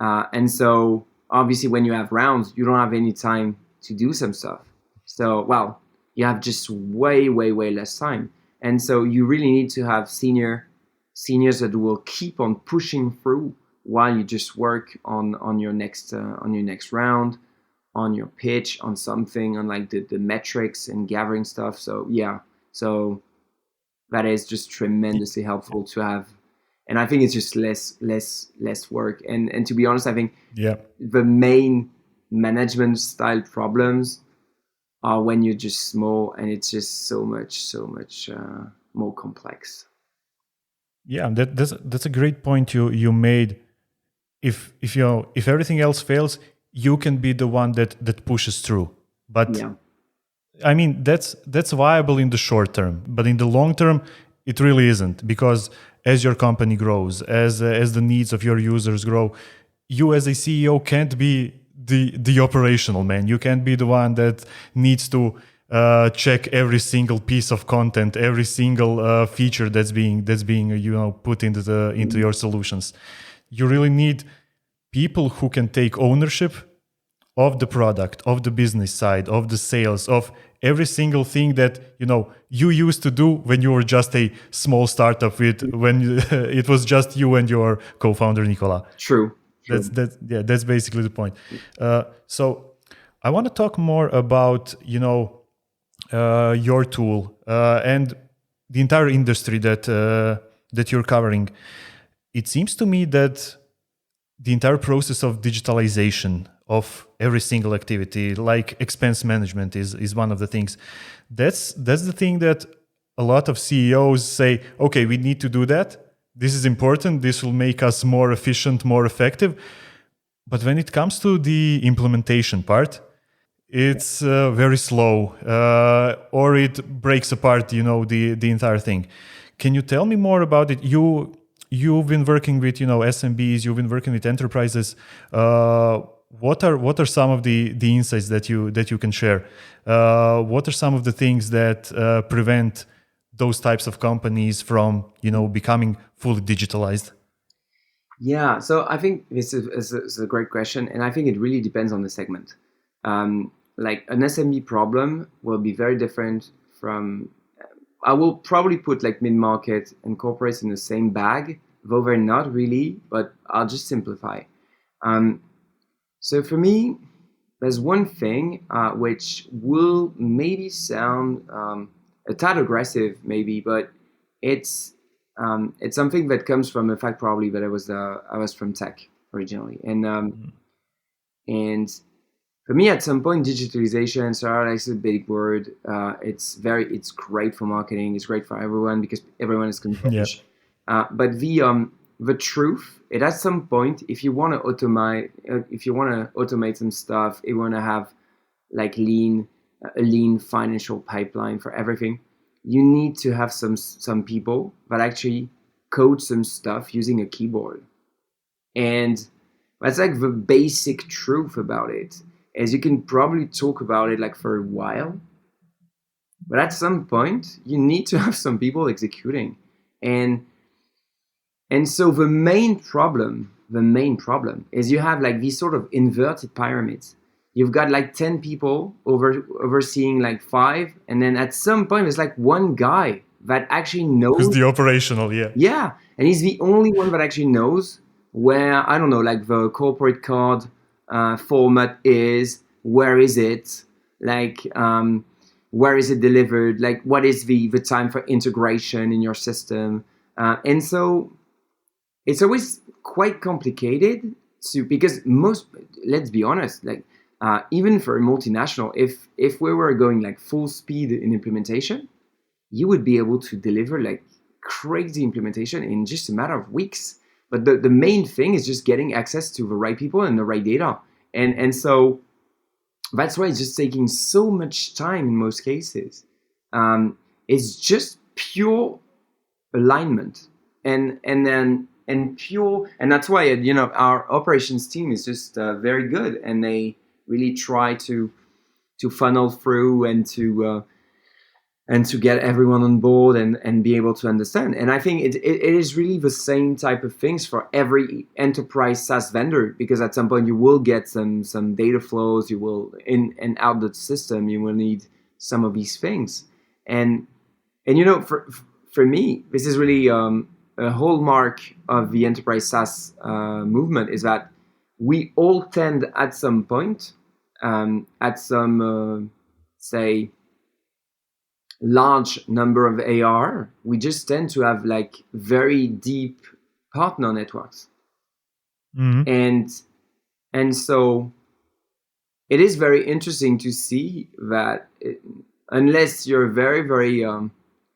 And so obviously when you have rounds, you don't have any time to do some stuff. So, well, you have just way, way, way less time. And so you really need to have seniors that will keep on pushing through while you just work on your next round, on your pitch, on something, on like the metrics and gathering stuff. So so that is just tremendously helpful to have. And I think it's just less work. And to be honest, I think the main management style problems are when you're just small and it's just so much more complex. Yeah, that's a great point you made. If everything else fails, you can be the one that pushes through. But I mean that's viable in the short term, but in the long term, it really isn't, because as your company grows, as the needs of your users grow, you as a CEO can't be the operational man. You can't be the one that needs to check every single piece of content, every single feature that's being put into your solutions. You really need people who can take ownership of the product, of the business side, of the sales, of every single thing that you used to do when you were just a small startup when it was just you and your co-founder Nicola. True. That's basically the point. So I want to talk more about your tool and the entire industry that you're covering. It seems to me that the entire process of digitalization of every single activity, like expense management, is one of the things. That's the thing that a lot of CEOs say, okay, we need to do that. This is important. This will make us more efficient, more effective. But when it comes to the implementation part, it's very slow, or it breaks apart, the entire thing. Can you tell me more about it? You've been working with SMBs. You've been working with enterprises. What are some of the insights that you can share? What are some of the things that prevent those types of companies from becoming fully digitalized? Yeah, so I think this is a great question, and I think it really depends on the segment. Like an SME problem will be very different from. I will probably put like mid-market and corporates in the same bag, though they're not really, but I'll just simplify. So for me, there's one thing which will maybe sound a tad aggressive, maybe, but it's something that comes from the fact probably that I was from tech originally, and for me, at some point, digitalization, sorry, it's a big word. It's great for marketing. It's great for everyone because everyone is converged. But the truth, at some point, if you want to automate some stuff, if you want to have like lean a lean financial pipeline for everything, you need to have some people that actually code some stuff using a keyboard. And that's like the basic truth about it, is you can probably talk about it like for a while, but at some point you need to have some people executing. And so the main problem is you have like these sort of inverted pyramids. You've got like 10 people overseeing like 5, and then at some point there's like one guy that actually knows. Who's the operational, yeah. Yeah, and he's the only one that actually knows where, I don't know, like the corporate card format is, where is it, like where is it delivered, like what is the time for integration in your system. And so it's always quite complicated because let's be honest, like even for a multinational, if we were going like full speed in implementation, you would be able to deliver like crazy implementation in just a matter of weeks. But the main thing is just getting access to the right people and the right data. And so that's why it's just taking so much time in most cases. It's just pure alignment and that's why our operations team is just very good, and they really try to funnel through and to get everyone on board and be able to understand. And I think it is really the same type of things for every enterprise SaaS vendor, because at some point you will get some data flows, you will in and out the system, you will need some of these things. And for me, this is really a hallmark of the enterprise SaaS movement, is that we all tend at some point, at some say large number of AR, we just tend to have like very deep partner networks. Mm-hmm. And so it is very interesting to see that unless you're a very, very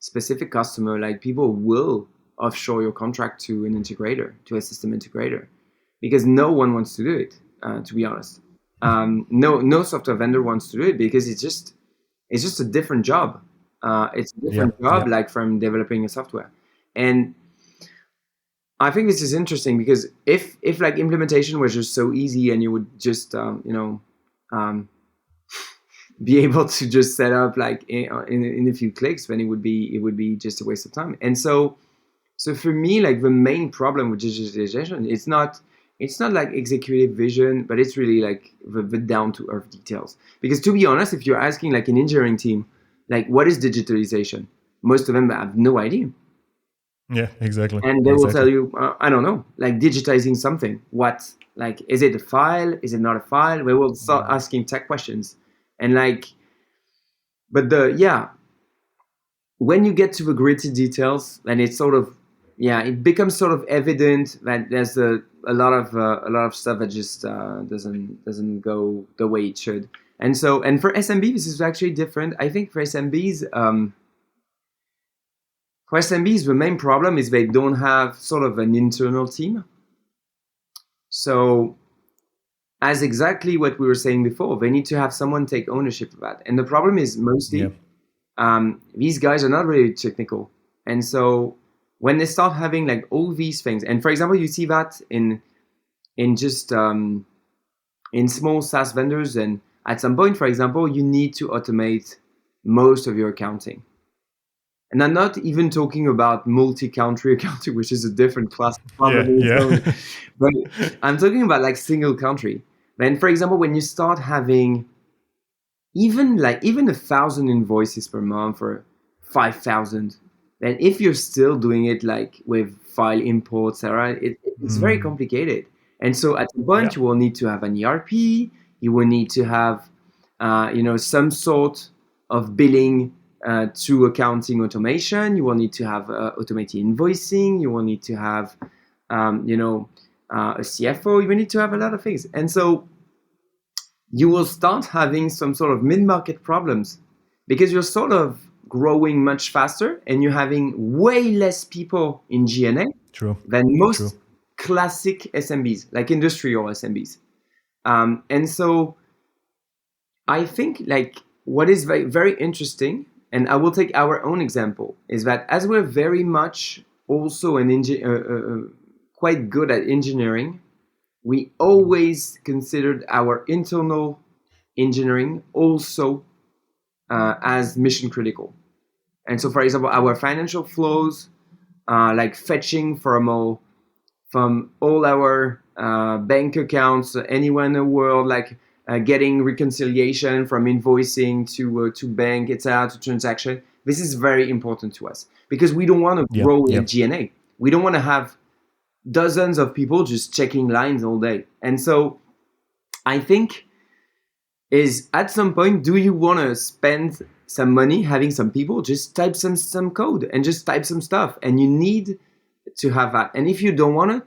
specific customer, like people will offshore your contract to an integrator, to a system integrator, because no one wants to do it, to be honest. No software vendor wants to do it, because it's just a different job. It's a different job, like from developing a software. And I think this is interesting, because if like implementation was just so easy and you would just be able to just set up like in a few clicks, then it would be just a waste of time. And so for me, like the main problem with digitalization, it's not like executive vision, but it's really like the down to earth details. Because to be honest, if you're asking like an engineering team, like what is digitalization, most of them have no idea. Yeah, exactly. And they will tell you, I don't know, like digitizing something. What, like, is it a file? Is it not a file? They will start asking tech questions. And like, but when you get to the gritty details, then it's sort of, it becomes sort of evident that there's a lot of stuff that just doesn't go the way it should. And so, and for SMB, this is actually different. I think for SMBs, the main problem is they don't have sort of an internal team. So, as exactly what we were saying before, they need to have someone take ownership of that. And the problem is mostly these guys are not really technical. And so when they start having like all these things, and for example, you see that in just in small SaaS vendors, and at some point, for example, you need to automate most of your accounting. And I'm not even talking about multi-country accounting, which is a different class of problem. But I'm talking about like single country. Then, for example, when you start having even 1,000 invoices per month or 5,000, then if you're still doing it like with file imports, it's very complicated. And so at the point, you will need to have an ERP. You will need to have, some sort of billing to accounting automation. You will need to have automated invoicing. You will need to have, a CFO. You will need to have a lot of things. And so you will start having some sort of mid-market problems, because you're sort of growing much faster and you're having way less people in G&A than most classic SMBs, like industrial SMBs. And so I think like what is very, very interesting, and I will take our own example, is that as we're very much also quite good at engineering, we always considered our internal engineering also as mission critical. And so, for example, our financial flows, like fetching from all our bank accounts anywhere in the world, like getting reconciliation from invoicing to bank, etc., to transaction. This is very important to us because we don't want to grow in G&A. We don't want to have dozens of people just checking lines all day. And so I think is at some point, do you want to spend some money having some people just type some code and just type some stuff? And you need to have that. And if you don't want it,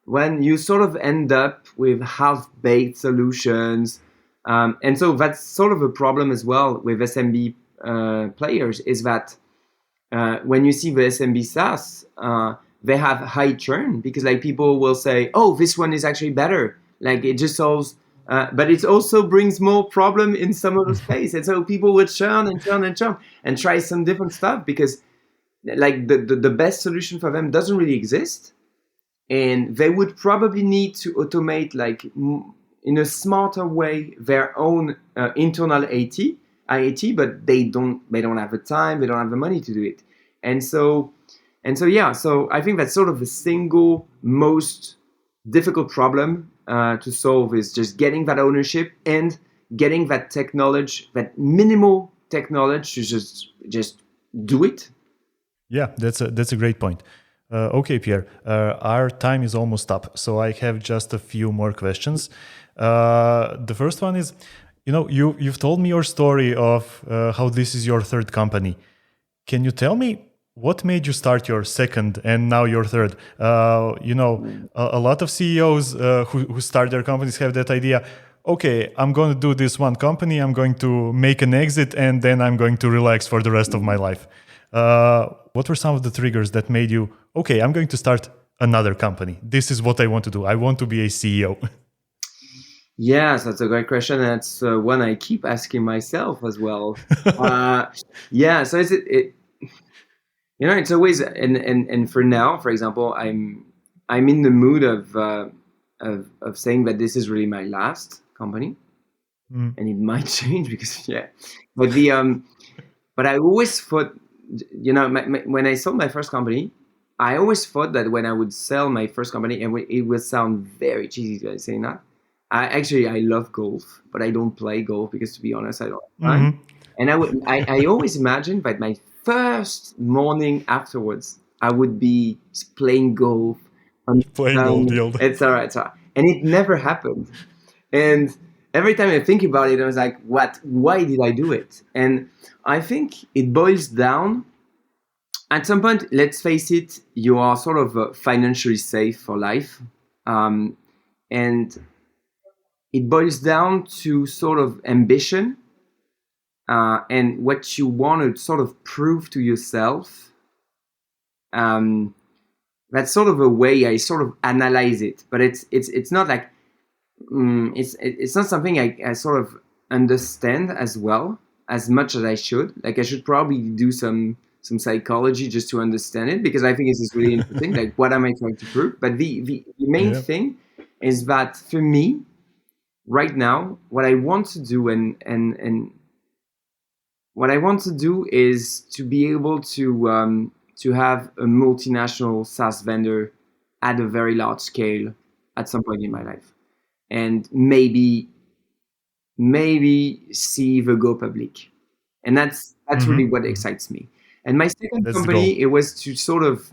when you sort of end up with half-baked solutions, and so that's sort of a problem as well with SMB players, is that when you see the SMB SaaS, they have high churn because like people will say, oh, this one is actually better. Like it just solves, but it also brings more problem in some of the space. And so people would churn and try some different stuff because like the best solution for them doesn't really exist. And they would probably need to automate like in a smarter way their own internal IAT, but they don't have the time, they don't have the money to do it. And so I think that's sort of the single most difficult problem to solve is just getting that ownership and getting that technology, that minimal technology to just do it. Yeah, that's a great point. Okay, Pierre, our time is almost up, so I have just a few more questions. The first one is, you've told me your story of how this is your third company. Can you tell me what made you start your second and now your third? A lot of CEOs who start their companies have that idea. Okay, I'm going to do this one company, I'm going to make an exit, and then I'm going to relax for the rest of my life. What were some of the triggers that made you, okay, I'm going to start another company. This is what I want to do. I want to be a CEO. Yes, that's a great question. That's one I keep asking myself as well. So it's always, and for now, for example, I'm in the mood of saying that this is really my last company, and it might change because but I always thought, when I sold my first company, I always thought that when I would sell my first company, and it would sound very cheesy to say that. I love golf, but I don't play golf because, to be honest, I don't have time. And I always imagined that my first morning afterwards, I would be playing golf, etc. And it never happened. And every time I think about it, I was like, what? Why did I do it? And I think it boils down, at some point, let's face it, you are sort of financially safe for life. And it boils down to sort of ambition and what you want to sort of prove to yourself. That's sort of a way I sort of analyze it, but it's not like it's not something I sort of understand as well as much as I should. Like I should probably do some psychology just to understand it, because I think this is really interesting. Like, what am I trying to prove? But the main thing is that for me, right now, what I want to do and what I want to do is to be able to have a multinational SaaS vendor at a very large scale at some point in my life, and maybe see the go public, and that's really what excites me. And my second company, it was to sort of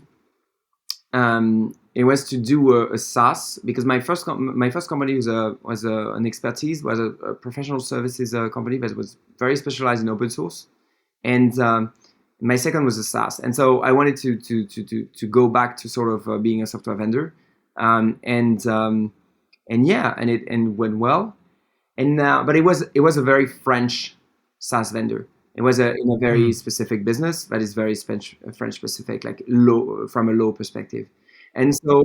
it was to do a SaaS, because my first company was an expertise, was a professional services company that was very specialized in open source, and my second was a SaaS. And so I wanted to go back to sort of being a software vendor, and it went well. And but it was a very French SaaS vendor. It was in a very specific business that is very French specific, like from a law perspective. And so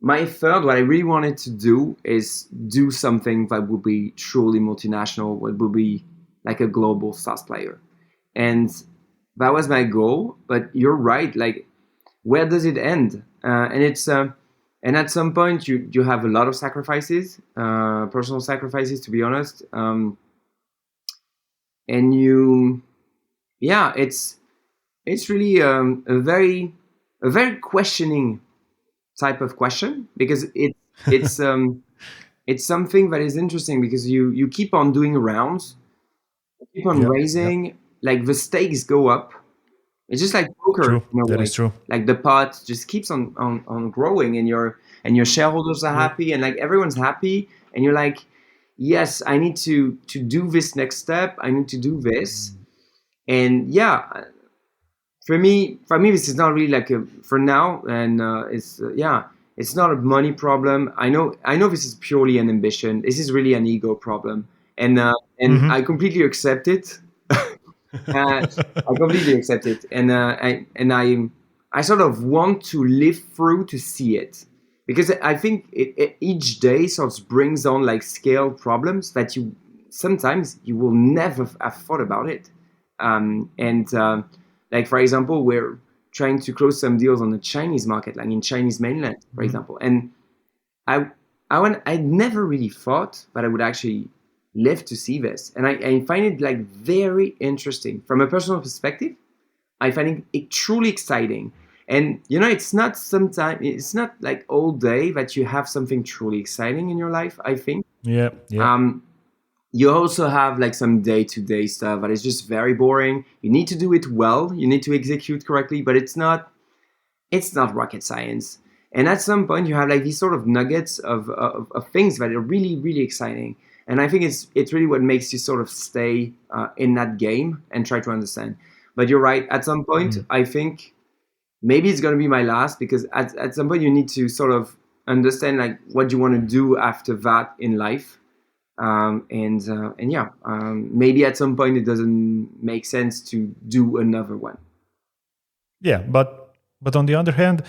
my third, what I really wanted to do is do something that would be truly multinational, what would be like a global SaaS player. And that was my goal. But you're right. Like, where does it end? And at some point you have a lot of sacrifices, personal sacrifices, to be honest. And it's really a very questioning type of question, because it's something that is interesting, because you keep on doing rounds, keep on raising, like the stakes go up. It's just like poker, True. in a That way. is true. Like the pot just keeps on growing, and your shareholders are happy, and like everyone's happy, and you're like, yes, I need to do this next step. I need to do this, and for me, this is not really like a for now, and it's not a money problem. I know this is purely an ambition. This is really an ego problem, and I completely accept it. I completely accept it, and I sort of want to live through to see it, because I think each day sort of brings on like scale problems that you sometimes you will never have thought about it, and like for example, we're trying to close some deals on the Chinese market, like in Chinese mainland, for example, and I never really thought that I would actually live to see this, and I find it like very interesting from a personal perspective. I find it truly exciting, and it's not like all day that you have something truly exciting in your life. I think Yeah. you also have like some day-to-day stuff that is just very boring. You need to do it well, you need to execute correctly, but it's not rocket science. And at some point you have like these sort of nuggets of things that are really, really exciting. And I think it's really what makes you sort of stay in that game and try to understand. But you're right, at some point, I think maybe it's going to be my last, because at some point you need to sort of understand like what you want to do after that in life. Maybe at some point it doesn't make sense to do another one. Yeah, but on the other hand,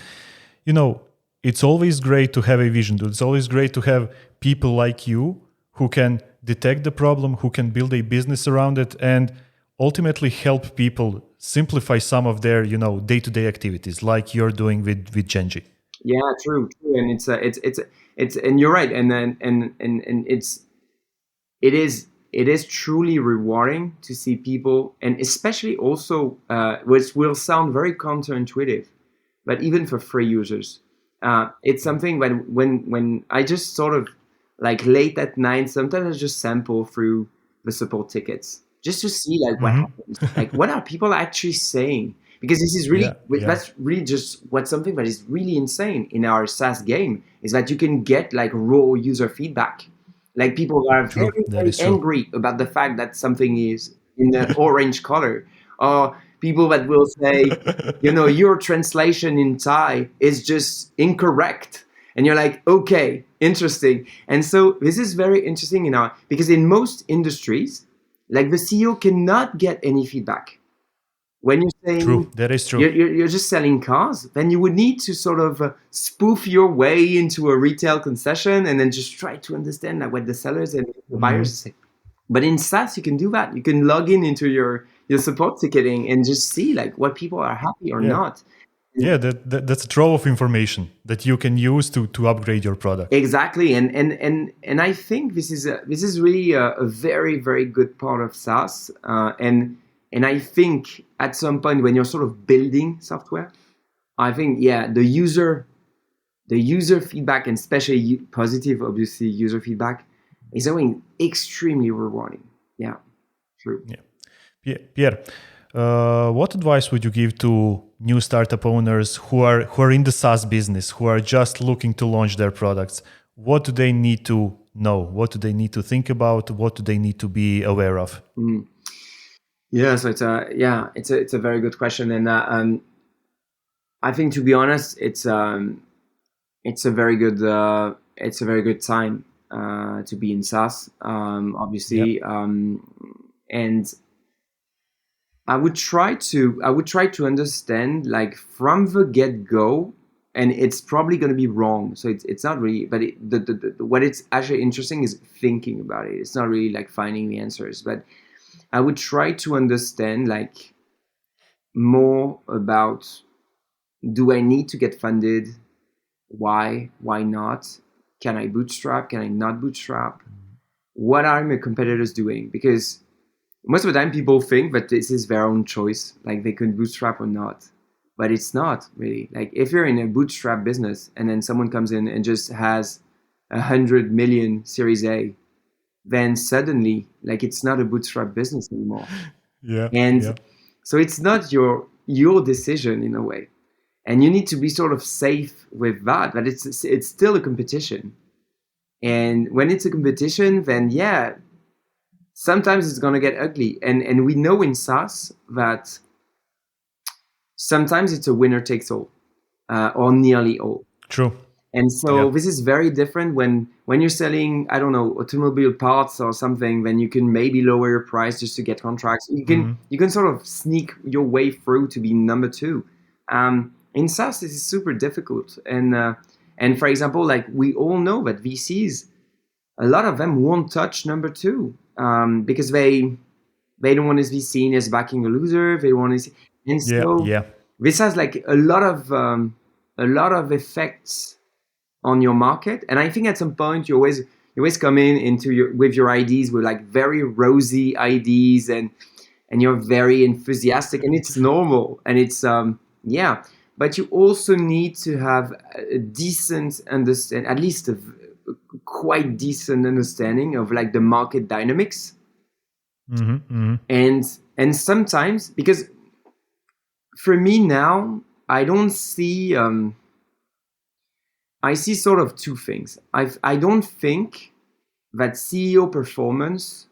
it's always great to have a vision. It's always great to have people like you who can detect the problem, who can build a business around it, and ultimately help people simplify some of their, day-to-day activities, like you're doing with Genji. Yeah, true, and it's and you're right, and then and it is truly rewarding to see people, and especially also, which will sound very counterintuitive, but even for free users, it's something when I just sort of like late at night, sometimes I just sample through the support tickets just to see like what happens, like what are people actually saying, because this is really that's really just something that is really insane in our SaaS game, is that you can get like raw user feedback. Like people are very, very angry about the fact that something is in the orange color, or people that will say, your translation in Thai is just incorrect. And you're like, okay, interesting. And so this is very interesting because in most industries, like the CEO cannot get any feedback. When you're saying True, that is true. You're just selling cars, then you would need to sort of spoof your way into a retail concession and then just try to understand like what the sellers and the buyers say. But in SaaS, you can do that. You can log into your support ticketing and just see like what people are happy or not. Yeah, that's a trove of information that you can use to upgrade your product. Exactly, and I think this is really a very, very good part of SaaS, and I think at some point when you're sort of building software, I think the user feedback, and especially positive, obviously user feedback, is going extremely rewarding. Yeah, true. Yeah, Pierre, what advice would you give to new startup owners who are in the SaaS business, who are just looking to launch their products? What do they need to know? What do they need to think about? What do they need to be aware of? Yeah, so it's a very good question, and I think, to be honest, it's a very good time to be in SaaS, obviously, and I would try to understand like from the get-go, and it's probably going to be wrong, so it's not really, but what it's actually interesting is thinking about it. It's not really like finding the answers, but I would try to understand like more about, do I need to get funded? Why not? Can I bootstrap? Can I not bootstrap? What are my competitors doing? Because most of the time people think that this is their own choice, like they can bootstrap or not, but it's not really. Like if you're in a bootstrap business and then someone comes in and just has 100 million Series A, then suddenly like it's not a bootstrap business anymore. And so it's not your decision in a way, and you need to be sort of safe with that. But it's still a competition, and when it's a competition, then yeah, sometimes it's gonna get ugly. And we know in SaaS that sometimes it's a winner takes all, or nearly all. True. And so this is very different when you're selling, I don't know, automobile parts or something, then you can maybe lower your price just to get contracts. You can sort of sneak your way through to be number two. In SaaS, this is super difficult. And for example, like we all know that VCs, a lot of them won't touch number two, because they don't want to be seen as backing a loser. They want to, and so this has like a lot of effects on your market. And I think at some point you always come into with your ideas with like very rosy ideas, and you're very enthusiastic, and it's normal, and it's but you also need to have a decent understanding, at least a quite decent understanding of like the market dynamics. And sometimes, because for me now, I don't see I see sort of two things. I don't think that CEO performance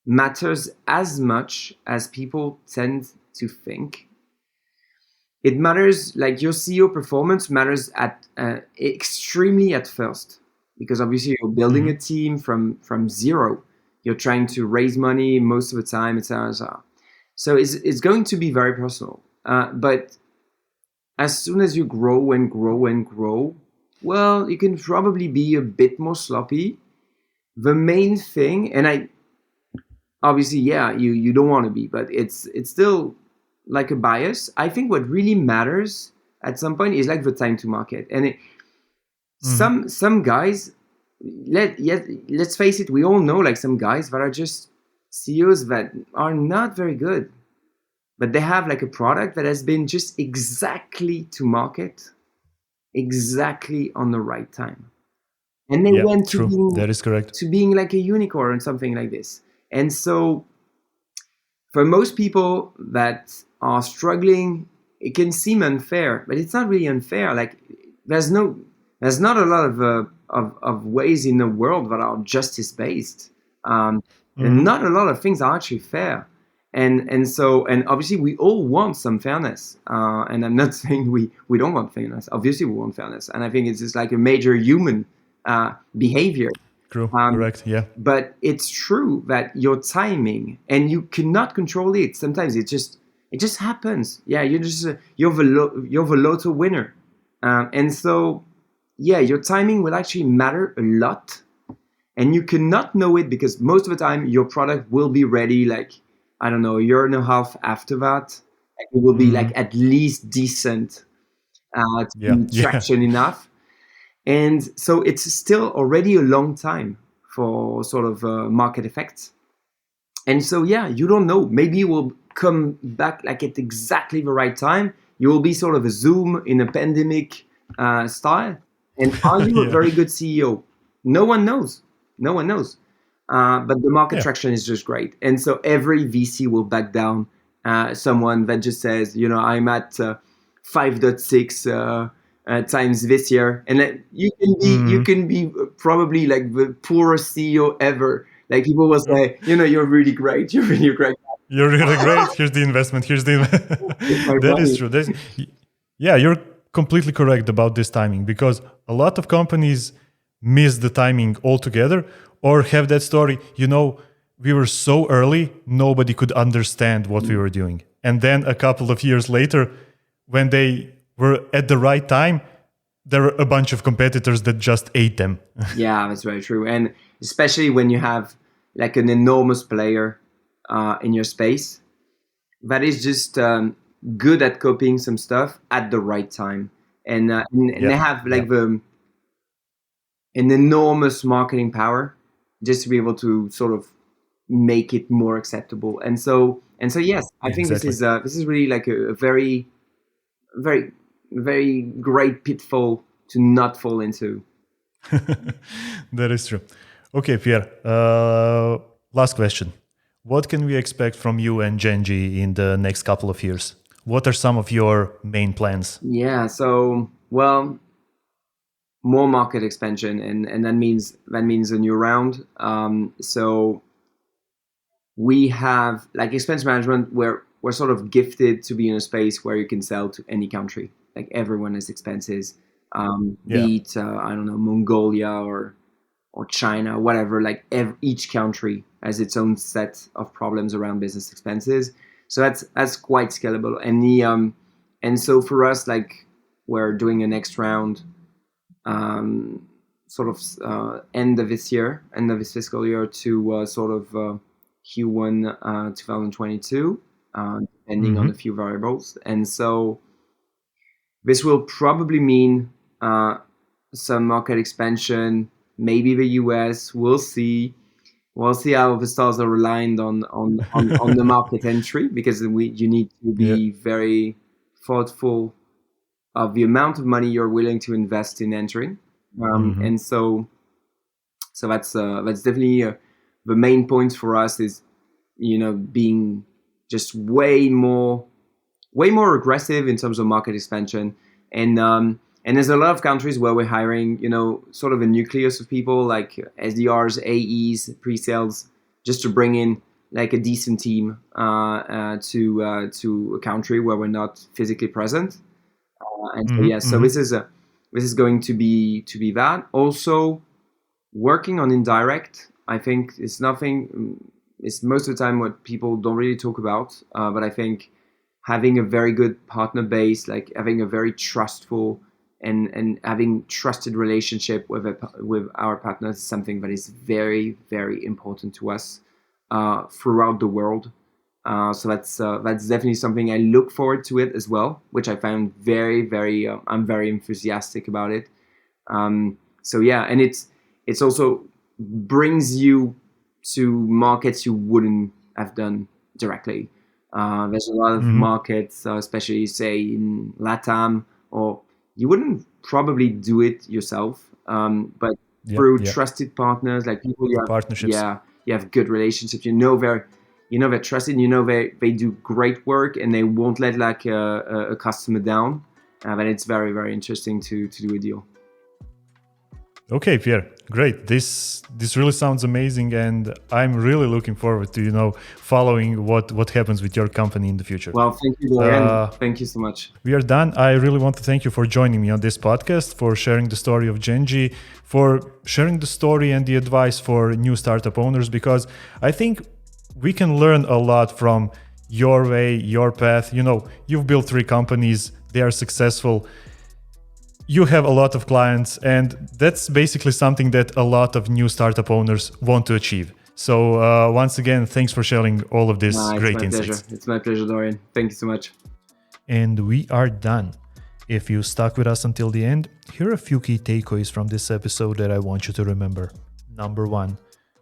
matters as much as people tend to think. It matters, like your CEO performance matters at extremely at first, because obviously you're building a team from zero. You're trying to raise money most of the time, etc. So it's going to be very personal. But as soon as you grow and grow and grow, well, you can probably be a bit more sloppy. The main thing, and obviously, you don't want to be, but it's still like a bias. I think what really matters at some point is like the time to market. And some guys, let's face it, we all know like some guys that are just CEOs that are not very good, but they have like a product that has been just exactly to market, exactly on the right time, and they went to being, that is correct, to being like a unicorn or something like this. And so for most people that are struggling, it can seem unfair, but it's not really unfair. Like there's not a lot of ways in the world that are justice based, and not a lot of things are actually fair. And so obviously we all want some fairness, and I'm not saying we don't want fairness. Obviously we want fairness, and I think it's just like a major human behavior. Correct, yeah. But it's true that your timing, and you cannot control it. Sometimes it just happens. Yeah, you're the lotto winner, and so your timing will actually matter a lot, and you cannot know it because most of the time your product will be ready like, I don't know, a year and a half after that. It will be like at least decent, traction enough. And so it's still already a long time for sort of market effects. And so, you don't know. Maybe you will come back like at exactly the right time. You will be sort of a Zoom in a pandemic style. And are you a very good CEO? No one knows. No one knows. But the market traction is just great. And so every VC will back down someone that just says, I'm at 5.6 times this year. And you can be probably like the poorest CEO ever. Like people will say, you're really great. You're really great. You're really great. Here's the investment. That is true. You're completely correct about this timing, because a lot of companies miss the timing altogether, or have that story, we were so early, nobody could understand what we were doing. And then a couple of years later, when they were at the right time, there were a bunch of competitors that just ate them. Yeah, that's very true. And especially when you have like an enormous player in your space that is just good at copying some stuff at the right time, and they have like an enormous marketing power just to be able to sort of make it more acceptable. And so yes, I think this is really like a very, very, very great pitfall to not fall into. That is true. Okay, Pierre, last question. What can we expect from you and Genji in the next couple of years? What are some of your main plans? Yeah, so, well, more market expansion, and that means a new round. So we have, like, expense management, we're sort of gifted to be in a space where you can sell to any country. Like, everyone has expenses. Be it, I don't know, Mongolia or China, whatever. Like, each country has its own set of problems around business expenses. So that's quite scalable. And so for us, like, we're doing a next round, sort of end of this fiscal year to sort of Q1 2022, depending on a few variables. And so this will probably mean some market expansion, maybe the US. We'll see. We'll see how the stars are aligned on the market entry, because you need to be very thoughtful of the amount of money you're willing to invest in entering. And so that's definitely the main point for us is, being just way more aggressive in terms of market expansion. And there's a lot of countries where we're hiring, sort of a nucleus of people like SDRs, AEs, pre-sales, just to bring in like a decent team to a country where we're not physically present. So this is going to be that. Also, working on indirect, I think it's most of the time what people don't really talk about. But I think having a very good partner base, like having a very trustful and having trusted relationship with our partners is something that is very, very important to us throughout the world. So that's definitely something I look forward to it as well, which I found very, very. I'm very enthusiastic about it. So yeah, and it's also brings you to markets you wouldn't have done directly. There's a lot of markets, especially say in LATAM, or you wouldn't probably do it yourself, but through trusted partners, like people you have partnerships. You have good relationships. They're trusted. They do great work, and they won't let like a customer down. And it's very, very interesting to do a deal. Okay, Pierre, great. This really sounds amazing, and I'm really looking forward to following what happens with your company in the future. Well, thank you, Dorian. Thank you so much. We are done. I really want to thank you for joining me on this podcast, for sharing the story of Genji, for sharing the story and the advice for new startup owners, because I think we can learn a lot from your way, your path. You've built 3 companies, they are successful. You have a lot of clients, and that's basically something that a lot of new startup owners want to achieve. So once again, thanks for sharing all of this great insights. It's my pleasure, Dorian. Thank you so much. And we are done. If you stuck with us until the end, here are a few key takeaways from this episode that I want you to remember. Number 1,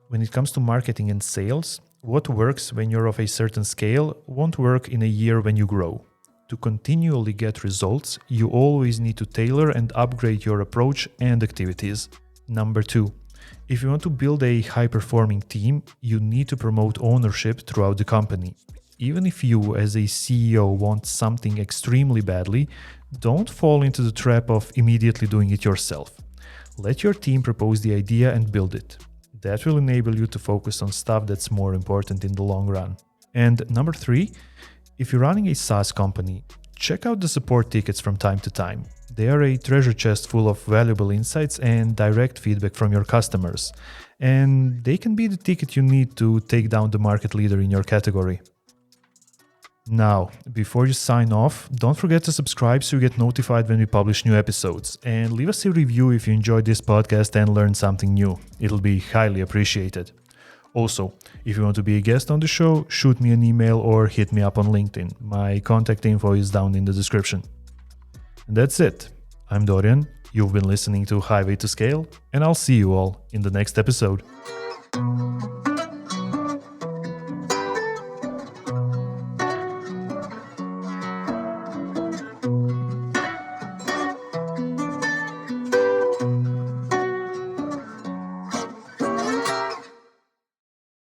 when it comes to marketing and sales, what works when you're of a certain scale won't work in a year when you grow. To continually get results, you always need to tailor and upgrade your approach and activities. Number 2, if you want to build a high-performing team, you need to promote ownership throughout the company. Even if you, as a CEO, want something extremely badly, don't fall into the trap of immediately doing it yourself. Let your team propose the idea and build it. That will enable you to focus on stuff that's more important in the long run. And number 3, if you're running a SaaS company, check out the support tickets from time to time. They are a treasure chest full of valuable insights and direct feedback from your customers. And they can be the ticket you need to take down the market leader in your category. Now, before you sign off, don't forget to subscribe so you get notified when we publish new episodes. And leave us a review if you enjoyed this podcast and learned something new. It'll be highly appreciated. Also, if you want to be a guest on the show, shoot me an email or hit me up on LinkedIn. My contact info is down in the description. And that's it. I'm Dorian. You've been listening to Highway to Scale, and I'll see you all in the next episode.